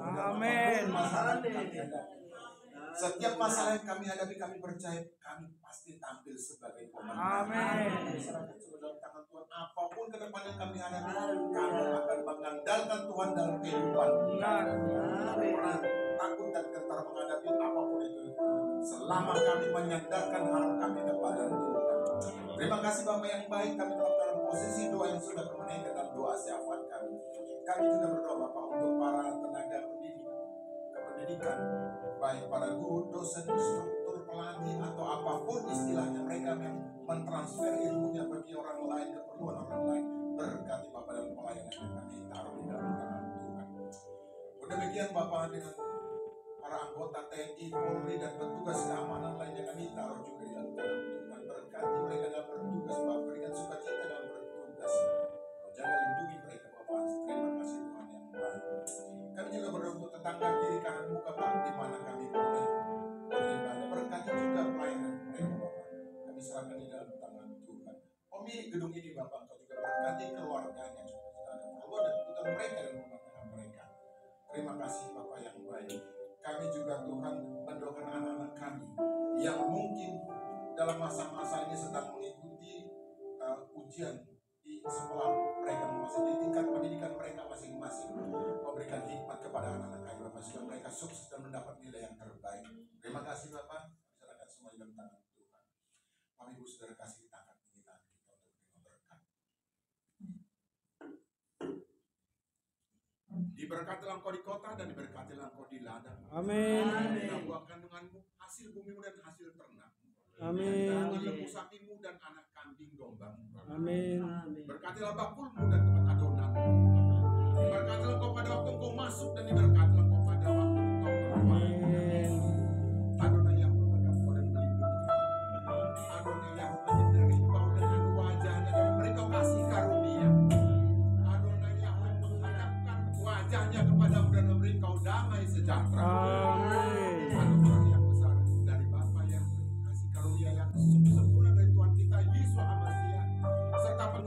Amin. Setiap masalah yang kami hadapi, kami percaya kami pasti tampil sebagai pemenang. Amin. Kami serahkan semua dalam tangan Tuhan. Apapun ke depan yang kami hadapi, kami akan mengandalkan Tuhan dalam kehidupan. Kami pernah takut dan gentar menghadapi apapun itu, selama kami menyandarkan harap kami kepada Tuhan. Terima kasih Bapak yang baik, kami tetap dalam posisi doa yang sudah kemenaikan dan doa syafaat kami. Kami juga berdoa Bapak untuk para tenaga pendidikan, baik para guru, dosen, instruktur, pelatih atau apapun istilahnya, mereka yang mentransfer ilmunya bagi orang lain, keperluan orang lain. Berkati Bapak dalam pelayanan yang kami taruh di dalam tangan Tuhan. Demikian Bapak dengan para anggota TNI, Polri dan petugas keamanan lainnya kami taruh juga di dalam tangan Tuhan. Berkati mereka dalam bertugas, Bapak berikan sukacita dalam bertugas. Jangan lindungi mereka Bapak. Terima kasih Tuhan yang baik. Kami juga berdoa untuk tetangga kiri kanan muka Bapak di mana kami boleh beribadah. Berkati juga pelayanan mereka Bapak. Kami serahkan di dalam tangan Tuhan. Omi gedung ini Bapak, Engkau juga berkati keluarganya, keluarga dan kebutuhan mereka dan rumah tangga mereka. Terima kasih Bapak yang baik. Kami juga Tuhan mendoakan anak-anak kami yang mungkin dalam masa-masa ini sedang mengikuti ujian di sekolah mereka masing-masing, di tingkat pendidikan mereka masing-masing. Memberikan hikmat kepada anak-anak kami Bapak, sehingga mereka sukses dan mendapat nilai yang terbaik. Terima kasih Bapak. Serahkan semua dalam tangan Tuhan. Kami Ibu Saudara kasih tangan kita untuk menerima berkat. Diberkatilah Engkau di kota dan diberkatilah Engkau di ladang. Amin. Kita buah kandunganmu, hasil bumimu dan hasil ternak. Amin. Lembu sapimu dan anak kambing dombamu. Amin. Berkatilah bakulmu dan tempat adonan. Berkatilah Engkau pada waktu Engkau masuk dan diberkatilah Engkau pada waktu Engkau keluar. Adonai yang memberkati Engkau dan melindungi. Adonai yang menyinari Engkau dengan wajahnya dan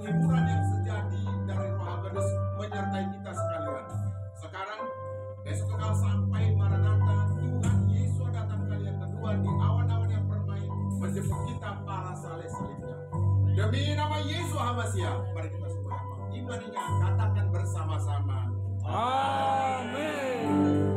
penghiburan yang sejati dari Roh Kudus menyertai kita sekalian. Sekarang besok kekal sampai Maranatha, Tuhan Yesus datang kali yang kedua di awan-awan yang permai menjemput kita para saleh-salehnya. Demi nama Yesus Hamasia, mari kita semua yang mengimaninya katakan bersama-sama. Amin.